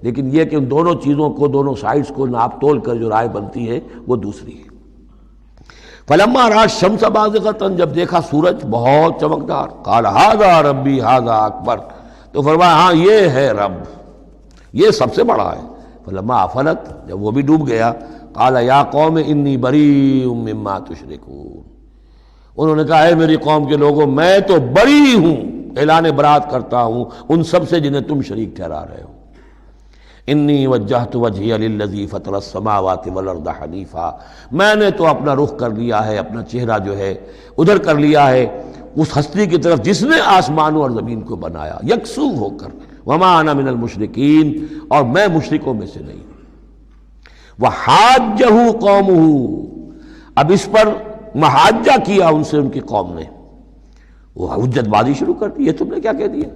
لیکن یہ کہ ان دونوں چیزوں کو، دونوں سائڈز کو ناپ تول کر جو رائے بنتی ہے وہ دوسری ہے. فلما رأى الشمس بازغة، جب دیکھا سورج بہت چمکدار، قال ھذا ربی ھذا اکبر، تو فرمایا ہاں یہ ہے رب، یہ سب سے بڑا ہے. فلما افلت، جب وہ بھی ڈوب گیا، قال یا قوم انی بریء مما تشرکون، انہوں نے کہا اے میری قوم کے لوگوں میں تو بری ہوں، اعلان برات کرتا ہوں ان سب سے جنہیں تم شریک ٹھہرا رہے ہو. انی وجہت وجہی للذی فطر السماوات والارض حنیفا، میں نے تو اپنا رخ کر لیا ہے، اپنا چہرہ جو ہے ادھر کر لیا ہے اس ہستی کی طرف جس نے آسمانوں اور زمین کو بنایا، یکسو ہو کر. وما انا من المشرکین، اور میں مشرکوں میں سے نہیں ہوں. وحاجہ قومہ، اب اس پر محاجہ کیا ان سے ان کی قوم نے، وہ حجت بازی شروع کر دی. یہ تم نے کیا کہہ دیا؟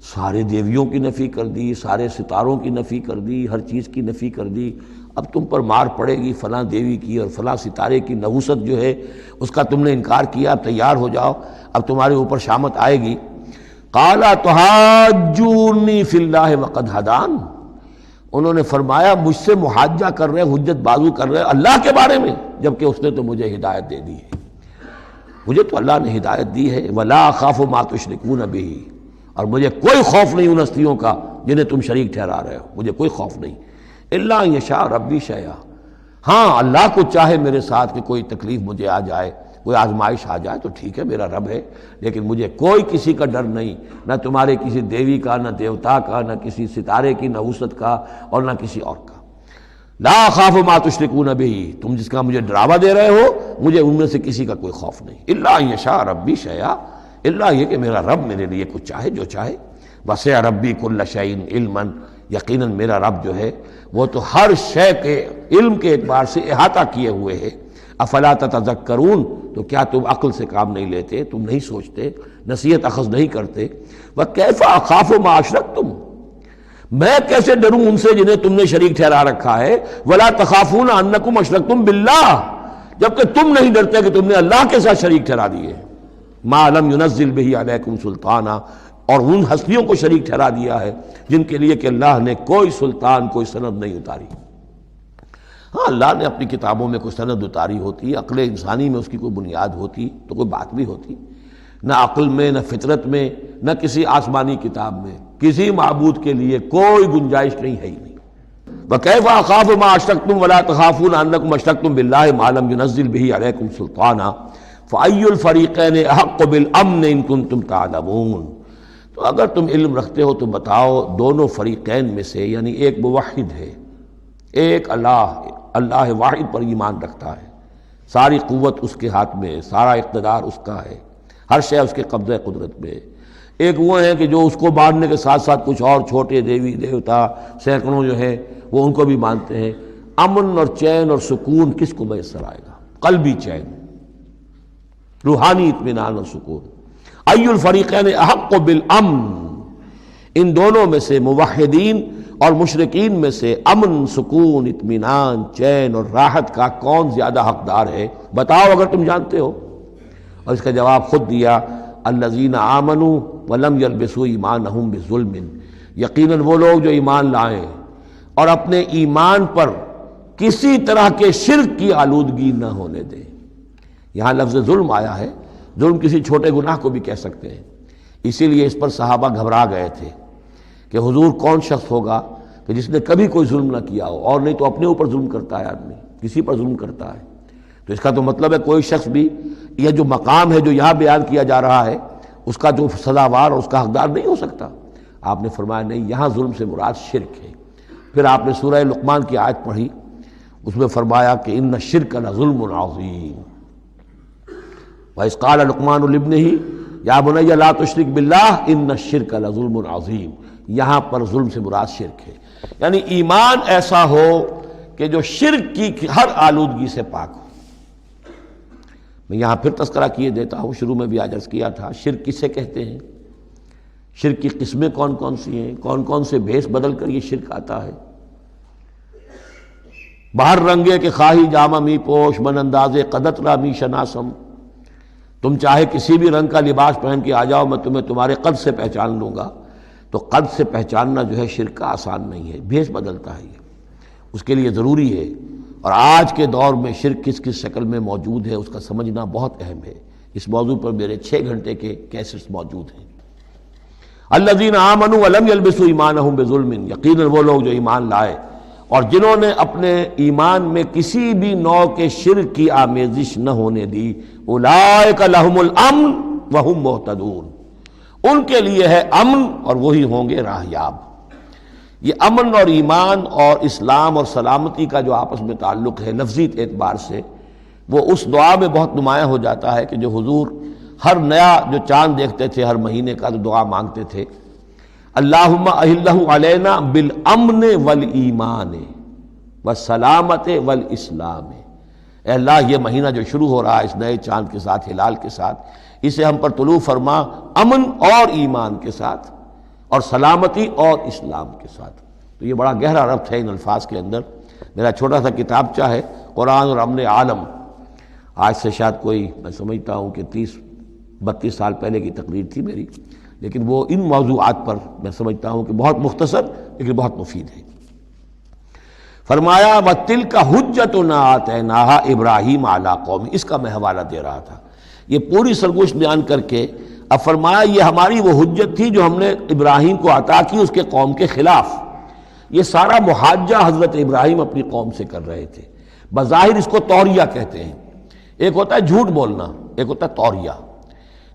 سارے دیویوں کی نفی کر دی، سارے ستاروں کی نفی کر دی، ہر چیز کی نفی کر دی. اب تم پر مار پڑے گی فلاں دیوی کی اور فلاں ستارے کی نحوست جو ہے اس کا تم نے انکار کیا، اب تیار ہو جاؤ، اب تمہارے اوپر شامت آئے گی. قال تحاجونی فی اللہ وقد ہدان، انہوں نے فرمایا مجھ سے محاجہ کر رہے، حجت بازو کر رہے اللہ کے بارے میں، جبکہ اس نے تو مجھے ہدایت دے دی ہے. مجھے تو اللہ نے ہدایت دی ہے. ولا اخاف ما تشرکون بہ، اور مجھے کوئی خوف نہیں ان ہستیوں کا جنہیں تم شریک ٹھہرا رہے ہو، مجھے کوئی خوف نہیں. الا ان یشاء ربی شیئا، ہاں اللہ کو چاہے میرے ساتھ کہ کوئی تکلیف مجھے آ جائے، کوئی آزمائش آ جائے تو ٹھیک ہے، میرا رب ہے، لیکن مجھے کوئی کسی کا ڈر نہیں، نہ تمہارے کسی دیوی کا، نہ دیوتا کا، نہ کسی ستارے کی نحوست کا، اور نہ کسی اور کا. لا اخاف ما تشرکون بہ، تم جس کا مجھے ڈراوا دے رہے ہو مجھے ان میں سے کسی کا کوئی خوف نہیں. الا ان یشاء ربی شیئا، الا یہ کہ میرا رب میرے لیے کچھ چاہے، جو چاہے. وسع ربی کل شیء علما، یقیناً میرا رب جو ہے وہ تو ہر شے کے علم کے اعتبار سے احاطہ کیے ہوئے ہے. افلا تتذکرون، تو کیا تم عقل سے کام نہیں لیتے، تم نہیں سوچتے، نصیحت اخذ نہیں کرتے. وکیف اخاف ما اشرکتم، میں کیسے ڈروں ان سے جنہیں تم نے شریک ٹھہرا رکھا ہے. ولا تخافون انکم اشرکتم باللہ، جبکہ تم نہیں ڈرتے کہ تم نے اللہ کے ساتھ شریک ٹھہرا دیے. ما لم ينزل به علیکم سلطانا، اور ان ہستیوں کو شریک ٹھہرا دیا ہے جن کے لیے کہ اللہ نے کوئی سلطان، کوئی سند نہیں اتاری. ہاں اللہ نے اپنی کتابوں میں کوئی سند اتاری ہوتی، عقل انسانی میں اس کی کوئی بنیاد ہوتی تو کوئی بات بھی ہوتی. نہ عقل میں، نہ فطرت میں، نہ کسی آسمانی کتاب میں کسی معبود کے لیے کوئی گنجائش نہیں ہے ہی نہیں. وَكَيْفَ أَخَافُ مَا أَشْرَكْتُمْ وَلَا تَخَافُونَ أَنَّكُمْ أَشْرَكْتُمْ بِاللَّهِ مَا لَمْ يُنَزِّلْ بِهِ عَلَيْكُمْ سُلْطَانًا فَأَيُّ الْفَرِيقَيْنِ أَحَقُّ بِالْأَمْنِ إِن كُنتُمْ تَعْلَمُونَ. تو اگر تم علم رکھتے ہو تو بتاؤ دونوں فریقین میں سے، یعنی ایک موحد ہے، ایک اللہ واحد پر ایمان رکھتا ہے، ساری قوت اس کے ہاتھ میں، سارا اقتدار اس کا ہے، ہر شے اس کے قبضہ قدرت میں. ایک وہ ہیں کہ جو اس کو ماننے کے ساتھ ساتھ کچھ اور چھوٹے دیوی دیوتا سینکڑوں جو ہیں وہ ان کو بھی مانتے ہیں۔ امن اور چین اور سکون کس کو میسر آئے گا؟ قلبی چین، روحانی اطمینان اور سکون۔ ای الفریقین احق بالامن، ان دونوں میں سے موحدین اور مشرکین میں سے امن، سکون، اطمینان، چین اور راحت کا کون زیادہ حقدار ہے؟ بتاؤ اگر تم جانتے ہو۔ اور اس کا جواب خود دیا، الذین آمنوا ولم یلبسوا ایمانہم بظلم، یقیناً وہ لوگ جو ایمان لائیں اور اپنے ایمان پر کسی طرح کے شرک کی آلودگی نہ ہونے دیں۔ یہاں لفظ ظلم آیا ہے، ظلم کسی چھوٹے گناہ کو بھی کہہ سکتے ہیں، اسی لیے اس پر صحابہ گھبرا گئے تھے کہ حضور کون شخص ہوگا کہ جس نے کبھی کوئی ظلم نہ کیا ہو، اور نہیں تو اپنے اوپر ظلم کرتا ہے آدمی، کسی پر ظلم کرتا ہے۔ تو اس کا تو مطلب ہے کوئی شخص بھی یہ جو مقام ہے جو یہاں بیان کیا جا رہا ہے اس کا جو سزاوار اور اس کا حقدار نہیں ہو سکتا۔ آپ نے فرمایا نہیں، یہاں ظلم سے مراد شرک ہے۔ پھر آپ نے سورہ لقمان کی آیت پڑھی، اس میں فرمایا کہ ان الشرک لظلم عظیم، وَإِذْ قَالَ لُقْمَانُ لِابْنِهِ يَا بُنَيَّ لَا تُشْرِكْ بِاللَّهِ إِنَّ الشِّرْكَ لَظُلْمٌ عَظِيمٌ۔ یہاں پر ظلم سے مراد شرک ہے، یعنی ایمان ایسا ہو کہ جو شرک کی ہر آلودگی سے پاک ہو۔ میں یہاں پھر تذکرہ کیے دیتا ہوں، شروع میں بھی عرض کیا تھا، شرک کسے کہتے ہیں، شرک کی قسمیں کون کون سی ہیں، کون کون سے بھیس بدل کر یہ شرک آتا ہے۔ باہر رنگے کے خواہی جامہ می پوش، من اندازے قدت را می شناسم، تم چاہے کسی بھی رنگ کا لباس پہن کے آ جاؤ، میں تمہیں تمہارے قد سے پہچان لوں گا۔ تو قد سے پہچاننا جو ہے شرک کا آسان نہیں ہے، بھیس بدلتا ہے یہ، اس کے لیے ضروری ہے۔ اور آج کے دور میں شرک کس کس شکل میں موجود ہے اس کا سمجھنا بہت اہم ہے۔ اس موضوع پر میرے 6 گھنٹے کے کیسٹس موجود ہیں۔ الذین آمنوا ولم یلبسوا ایمانہم بظلم، یقیناً وہ لوگ جو ایمان لائے اور جنہوں نے اپنے ایمان میں کسی بھی نوع کے شرک کی آمیزش نہ ہونے دی، اولئک لہم الامن وہم مہتدون، ان کے لیے ہے امن اور وہی ہوں گے راہیاب۔ یہ امن اور ایمان اور اسلام اور سلامتی کا جو آپس میں تعلق ہے لفظی اعتبار سے، وہ اس دعا میں بہت نمایاں ہو جاتا ہے کہ جو حضور ہر نیا جو چاند دیکھتے تھے ہر مہینے کا تو دعا مانگتے تھے، اللہم اہلہ علینا بالامن والایمان والسلامت والاسلام، اے اللہ یہ مہینہ جو شروع ہو رہا ہے اس نئے چاند کے ساتھ، ہلال کے ساتھ، اسے ہم پر طلوع فرما امن اور ایمان کے ساتھ اور سلامتی اور اسلام کے ساتھ۔ تو یہ بڑا گہرا ربط ہے ان الفاظ کے اندر۔ میرا چھوٹا سا کتابچہ ہے قرآن اور امن عالم، آج سے شاید کوئی میں سمجھتا ہوں کہ 30-32 سال پہلے کی تقریر تھی میری، لیکن وہ ان موضوعات پر میں سمجھتا ہوں کہ بہت مختصر لیکن بہت مفید ہے۔ فرمایا وَتِلْكَ حُجَّتُنَا آتَيْنَاهَا إِبْرَاهِيمَ عَلَىٰ قَوْمِهِ، اس کا میں حوالہ دے رہا تھا۔ یہ پوری سرگوشت بیان کر کے اب فرمایا یہ ہماری وہ حجت تھی جو ہم نے ابراہیم کو عطا کی اس کے قوم کے خلاف۔ یہ سارا محاجہ حضرت ابراہیم اپنی قوم سے کر رہے تھے۔ بظاہر اس کو توریہ کہتے ہیں، ایک ہوتا ہے جھوٹ بولنا، ایک ہوتا ہے توریہ۔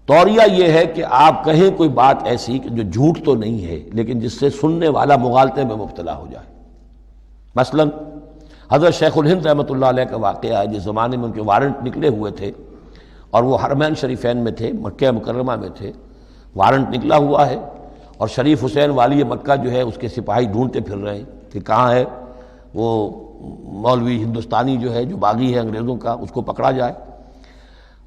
توریہ یہ ہے کہ آپ کہیں کوئی بات ایسی کہ جو جھوٹ تو نہیں ہے لیکن جس سے سننے والا مغالطے میں مبتلا ہو جائے۔ مثلا حضرت شیخ الہند رحمۃ اللہ علیہ کا واقعہ ہے، جس زمانے میں ان کے وارنٹ نکلے ہوئے تھے اور وہ حرمین شریفین میں تھے، مکہ مکرمہ میں تھے، وارنٹ نکلا ہوا ہے اور شریف حسین والی مکہ جو ہے اس کے سپاہی ڈھونڈتے پھر رہے ہیں کہ کہاں ہے وہ مولوی ہندوستانی جو ہے جو باغی ہے انگریزوں کا، اس کو پکڑا جائے۔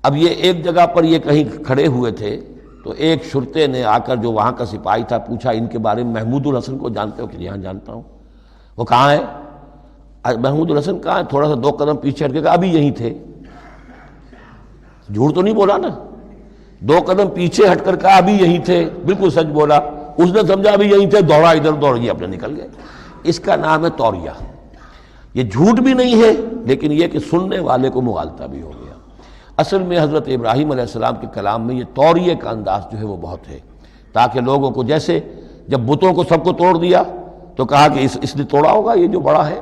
اب یہ ایک جگہ پر یہ کہیں کھڑے ہوئے تھے تو ایک شرطے نے آ کر جو وہاں کا سپاہی تھا پوچھا ان کے بارے میں محمود الحسن کو جانتے ہو؟ کہ یہاں جانتا ہوں۔ وہ کہاں ہے؟ محمود الحسن کہاں ہے؟ تھوڑا سا 2 قدم پیچھے ہٹ کے کہا ابھی یہیں تھے۔ جھوٹ تو نہیں بولا نا، 2 قدم پیچھے ہٹ کر کہا ابھی یہیں تھے، بالکل سچ بولا۔ اس نے سمجھا ابھی یہیں تھے، دوڑا ادھر دوڑ گیا، اپنے نکل گئے۔ اس کا نام ہے توریہ۔ یہ جھوٹ بھی نہیں ہے لیکن یہ کہ سننے والے کو مغالطہ بھی ہو گیا۔ اصل میں حضرت ابراہیم علیہ السلام کے کلام میں یہ توریہ کا انداز جو ہے وہ بہت ہے، تاکہ لوگوں کو، جیسے جب بتوں کو سب کو توڑ دیا تو کہا کہ اس نے توڑا ہوگا، یہ جو بڑا ہے،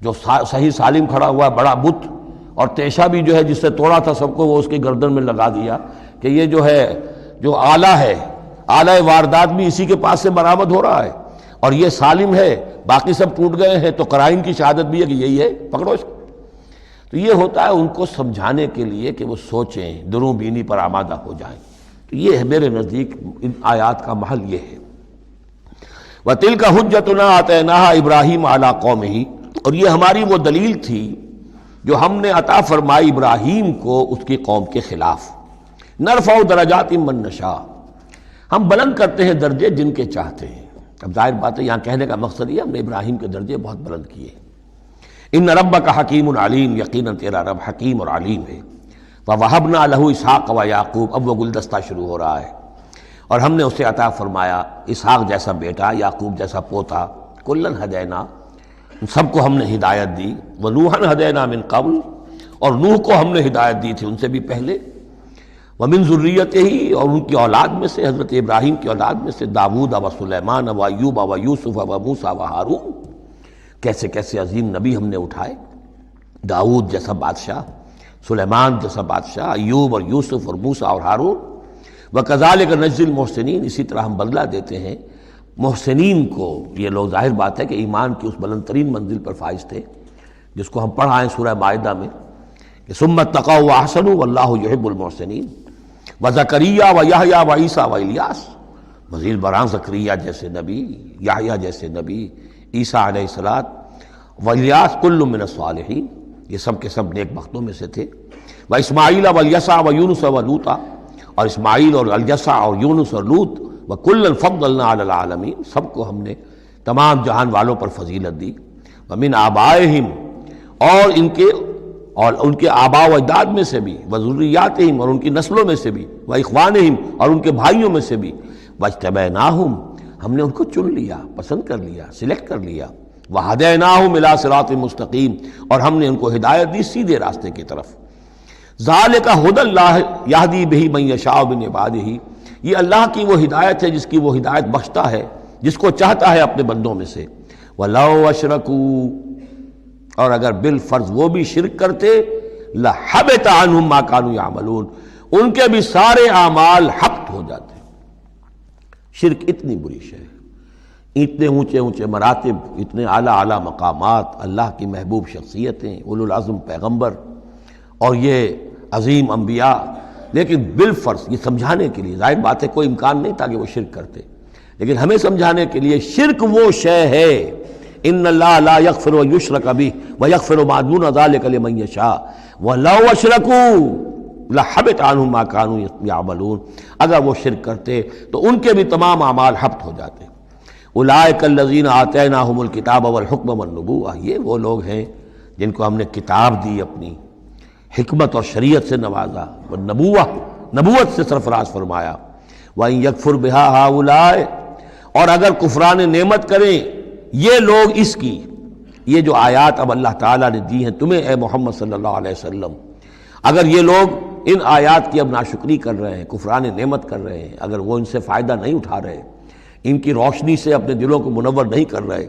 جو صحیح سالم کھڑا ہوا بڑا بت، اور تیشہ بھی جو ہے جس سے توڑا تھا سب کو وہ اس کی گردن میں لگا دیا کہ یہ جو ہے جو آلہ ہے، آلہ واردات بھی اسی کے پاس سے برآمد ہو رہا ہے اور یہ سالم ہے، باقی سب ٹوٹ گئے ہیں، تو قرائن کی شہادت بھی ہے کہ یہی ہے، پکڑو اس کو۔ تو یہ ہوتا ہے ان کو سمجھانے کے لیے کہ وہ سوچیں، دروں بینی پر آمادہ ہو جائیں۔ تو یہ ہے میرے نزدیک ان آیات کا محل یہ ہے۔ وَتِلْكَ حُجَّتُنَا آتَيْنَاهَا إِبْرَاهِيمَ عَلَىٰ قَوْمِهِ، اور یہ ہماری وہ دلیل تھی جو ہم نے عطا فرمائی ابراہیم کو اس کی قوم کے خلاف۔ نرفع درجات من نشاء، ہم بلند کرتے ہیں درجے جن کے چاہتے ہیں۔ اب ظاہر بات ہے یہاں کہنے کا مقصد یہ ہم نے ابراہیم کے درجے بہت بلند کیے۔ ان ربک حکیم علیم، یقیناً تیرا رب حکیم اور علیم ہے۔ وَوَهَبْنَا لَهُ اسحاق وَيَعْقُوبَ، اب وہ گلدستہ شروع ہو رہا ہے، اور ہم نے اسے عطا فرمایا اسحاق جیسا بیٹا، یعقوب جیسا پوتا، کلن ہدینا، سب کو ہم نے ہدایت دی، وَنُوحًا ہدینا من قبل، اور نوح کو ہم نے ہدایت دی تھی ان سے بھی پہلے، ومن ذریتہ، اور ان کی اولاد میں سے، حضرت ابراہیم کی اولاد میں سے، داود و سلیمان و ایوب و یوسف و موسیٰ و ہارون، کیسے کیسے عظیم نبی ہم نے اٹھائے، داود جیسا بادشاہ، سلیمان جیسا بادشاہ، ایوب اور یوسف اور موسیٰ اور ہارون، وَكَذَلِكَ نَجْزِي الْمُحْسِنِينَ، اسی طرح ہم بدلہ دیتے ہیں محسنین کو۔ یہ لوگ ظاہر بات ہے کہ ایمان کی اس بلند ترین منزل پر فائز تھے جس کو ہم پڑھا ہے سورہ مائدہ میں کہ ثُمَّ اتَّقَوْا وَأَحْسَنُوا وَاللَّهُ يُحِبُّ الْمُحْسِنِينَ، وَزَكَرِيَّا وَيَحْيَا وَعِیسیٰ وَإِلیاس، مزید برآں زکریا جیسے نبی، یحییٰ جیسے نبی، عیسیٰ علیہ السلام، وإلیاس کل من الصالحین، یہ سب کے سب نیک بختوں میں سے تھے، وإسماعیل وَالْیسع وَیونس وَلوطا، اور اسماعیل اور الیسع اور یونس اور لوط، وَكُلًّا فَضَّلْنَا عَلَى الْعَالَمِينَ، سب کو ہم نے تمام جہان والوں پر فضیلت دی، وَمِنْ آبائِهِمْ، اور ان کے آباء و اجداد میں سے بھی، وذریاتہم، اور ان کی نسلوں میں سے بھی، واخوانہم، اور ان کے بھائیوں میں سے بھی، واجتبیناہم، ہم نے ان کو چن لیا، پسند کر لیا، سلیکٹ کر لیا، وہدیناہم الی صراط مستقیم، اور ہم نے ان کو ہدایت دی سیدھے راستے کی طرف۔ ذالک ھدی اللہ یہدی بہ من یشاء من عبادہ، یہ اللہ کی وہ ہدایت ہے جس کی وہ ہدایت بخشتا ہے جس کو چاہتا ہے اپنے بندوں میں سے۔ وَلَوْ أَشْرَكُوا، اور اگر بالفرض وہ بھی شرک کرتے، لَحَبِطَ عَنْهُمْ مَا كَانُوا يَعْمَلُونَ، ان کے بھی سارے اعمال حبط ہو جاتے۔ شرک اتنی بری شے ہے، اتنے اونچے اونچے مراتب، اتنے اعلیٰ اعلیٰ مقامات، اللہ کی محبوب شخصیتیں، اولو العزم پیغمبر اور یہ عظیم انبیاء، لیکن بالفرض یہ سمجھانے کے لیے، ظاہر بات ہے کوئی امکان نہیں تھا کہ وہ شرک کرتے، لیکن ہمیں سمجھانے کے لیے شرک وہ شے ہے، ان اللہ لا یغفر یشرک بہ ویغفر ما دون ذلک لمن یشاء ولو اشرکوا لحبط عنہم ما کانوا یعملون، اگر وہ شرک کرتے تو ان کے بھی تمام اعمال حبط ہو جاتے۔ اولئک الذین آتیناہم الکتاب والحکم والنبوۃ، یہ وہ لوگ ہیں جن کو ہم نے کتاب دی، اپنی حکمت اور شریعت سے نوازا، نبوت سے سرفراز فرمایا۔ وَإِن يَكْفُرْ بِهَا هَؤُلَاءِ، اور اگر کفران نعمت کریں یہ لوگ اس کی، یہ جو آیات اب اللہ تعالیٰ نے دی ہیں تمہیں اے محمد صلی اللہ علیہ وسلم، اگر یہ لوگ ان آیات کی اب ناشکری کر رہے ہیں، کفران نعمت کر رہے ہیں، اگر وہ ان سے فائدہ نہیں اٹھا رہے، ان کی روشنی سے اپنے دلوں کو منور نہیں کر رہے،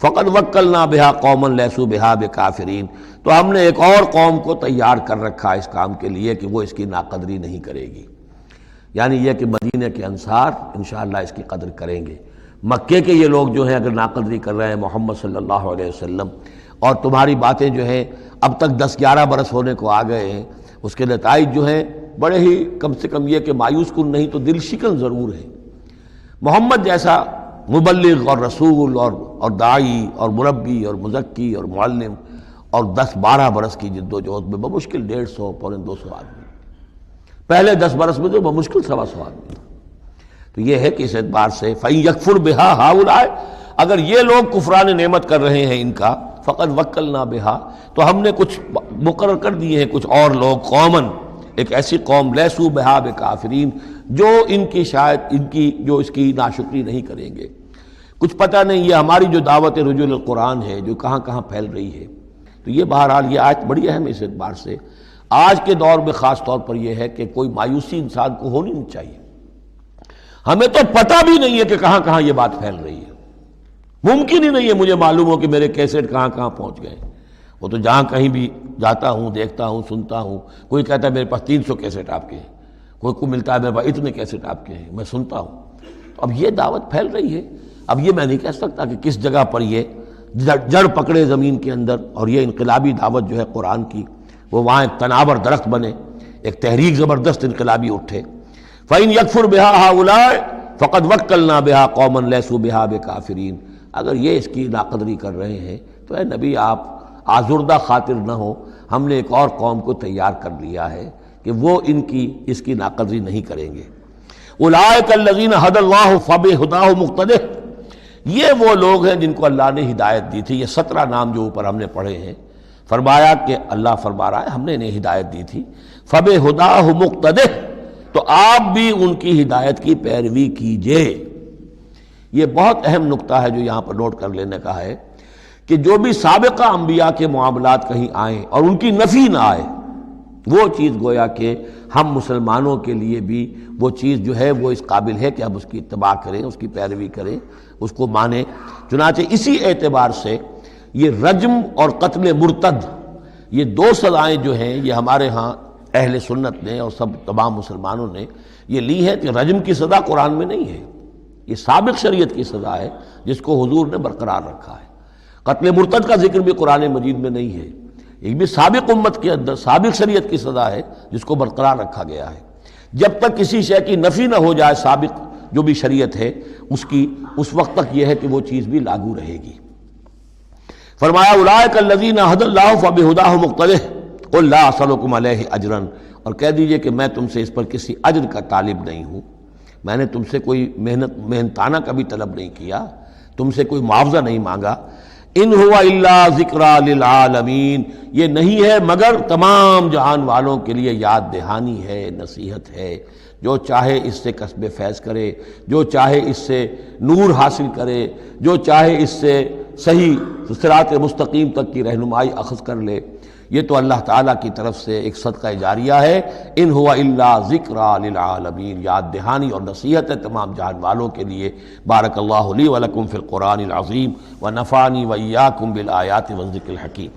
فقد وکلنا بہا قوما لیسوا بہا بکافرین، تو ہم نے ایک اور قوم کو تیار کر رکھا اس کام کے لیے کہ وہ اس کی ناقدری نہیں کرے گی، یعنی یہ کہ مدینہ کے انصار انشاءاللہ اس کی قدر کریں گے۔ مکے کے یہ لوگ جو ہیں اگر ناقدری کر رہے ہیں محمد صلی اللہ علیہ وسلم، اور تمہاری باتیں جو ہیں اب تک 10-11 برس ہونے کو آ گئے ہیں، اس کے نتائج جو ہیں بڑے ہی کم سے کم یہ کہ مایوس کن نہیں تو دل شکن ضرور ہے۔ محمد جیسا مبلغ اور رسول اور داعی اور مربی اور مزکی اور معلم، اور 10-12 برس کی جد و جہد میں بمشکل 150 پونے 200 آدمی، پہلے 10 برس میں تو بمشکل 125 آدمی تھا۔ تو یہ ہے کہ اس اعتبار سے فَإِن يَكْفُرْ بِهَا هَؤُلَاءِ، اگر یہ لوگ کفران نعمت کر رہے ہیں ان کا، فقد وکلنا بہا، تو ہم نے کچھ مقرر کر دیے ہیں کچھ اور لوگ، قومن، ایک ایسی قوم، لیسوا بہا بکافرین، جو ان کی شاید ان کی جو اس کی ناشکری نہیں کریں گے۔ کچھ پتہ نہیں یہ ہماری جو دعوت رجوع القرآن ہے جو کہاں کہاں پھیل رہی ہے، تو یہ بہرحال یہ آیت بڑی اہم ہے اس اعتبار سے۔ آج کے دور میں خاص طور پر یہ ہے کہ کوئی مایوسی انسان کو ہونی نہیں چاہیے، ہمیں تو پتہ بھی نہیں ہے کہ کہاں کہاں یہ بات پھیل رہی ہے، ممکن ہی نہیں ہے مجھے معلوم ہو کہ میرے کیسٹ کہاں کہاں پہنچ گئے۔ وہ تو جہاں کہیں بھی جاتا ہوں، دیکھتا ہوں، سنتا ہوں، کوئی کہتا ہے میرے پاس 300 کیسٹ آپ کے ہیں، کوئی کو ملتا ہے میرے پاس اتنے کیسٹ آپ کے ہیں، میں سنتا ہوں۔ تو اب یہ دعوت پھیل رہی ہے، اب یہ میں نہیں کہہ سکتا کہ کس جگہ پر یہ جڑ پکڑے زمین کے اندر، اور یہ انقلابی دعوت جو ہے قرآن کی وہ وہاں ایک تناور درخت بنے، ایک تحریک زبردست انقلابی اٹھے۔ فَإِن يَكْفُرْ بِهَا هَؤُلَاءِ فَقَدْ وَكَّلْنَا بِهَا قَوْمًا لَيْسُوا بِهَا بِكَافِرِينَ۔ اگر یہ اس کی ناقدری کر رہے ہیں تو اے نبی آپ آزردہ خاطر نہ ہو، ہم نے ایک اور قوم کو تیار کر لیا ہے کہ وہ اس کی ناقدری نہیں کریں گے۔ اولئک الذین ھدی اللہ فبہداہ مقتدہ، یہ وہ لوگ ہیں جن کو اللہ نے ہدایت دی تھی۔ یہ 17 نام جو اوپر ہم نے پڑھے ہیں، فرمایا کہ اللہ فرما رہا ہے ہم نے انہیں ہدایت دی تھی، فبہداہ مقتدہ، تو آپ بھی ان کی ہدایت کی پیروی کیجئے۔ یہ بہت اہم نقطہ ہے جو یہاں پر نوٹ کر لینے کا ہے کہ جو بھی سابقہ انبیاء کے معاملات کہیں آئیں اور ان کی نفی نہ آئے، وہ چیز گویا کہ ہم مسلمانوں کے لیے بھی وہ چیز جو ہے وہ اس قابل ہے کہ ہم اس کی اتباع کریں، اس کی پیروی کریں، اس کو مانیں۔ چنانچہ اسی اعتبار سے یہ رجم اور قتل مرتد، یہ 2 سزائیں جو ہیں یہ ہمارے ہاں اہل سنت نے اور تمام مسلمانوں نے یہ لی ہے کہ رجم کی سزا قرآن میں نہیں ہے، یہ سابق شریعت کی سزا ہے جس کو حضور نے برقرار رکھا ہے۔ قتل مرتد کا ذکر بھی قرآن مجید میں نہیں ہے، ایک بھی سابق امت کے اندر سابق شریعت کی سزا ہے جس کو برقرار رکھا گیا ہے۔ جب تک کسی شے کی نفی نہ ہو جائے سابق جو بھی شریعت ہے اس وقت تک یہ ہے کہ وہ چیز بھی لاگو رہے گی۔ فرمایا اولئک الذین ھدی اللہ فبہداہ مقتدہ قل لا اسألکم علیہ اجرا، اور کہہ دیجئے کہ میں تم سے اس پر کسی اجر کا طالب نہیں ہوں، میں نے تم سے کوئی محنتانہ کبھی طلب نہیں کیا، تم سے کوئی معاوضہ نہیں مانگا۔ ان ہوا الا ذکریٰ للعالمین، یہ نہیں ہے مگر تمام جہان والوں کے لیے یاد دہانی ہے، نصیحت ہے۔ جو چاہے اس سے کسب فیض کرے، جو چاہے اس سے نور حاصل کرے، جو چاہے اس سے صحیح صراط مستقیم تک کی رہنمائی اخذ کر لے، یہ تو اللہ تعالیٰ کی طرف سے ایک صدقہ جاریہ ہے۔ ان ہوا الا ذکریٰ للعالمین، یاد دہانی اور نصیحت ہے تمام جہان والوں کے لیے۔ بارک اللہ لی ولکم فی القرآن العظیم ونفعنی وإیاکم بالآیات والذکر الحکیم۔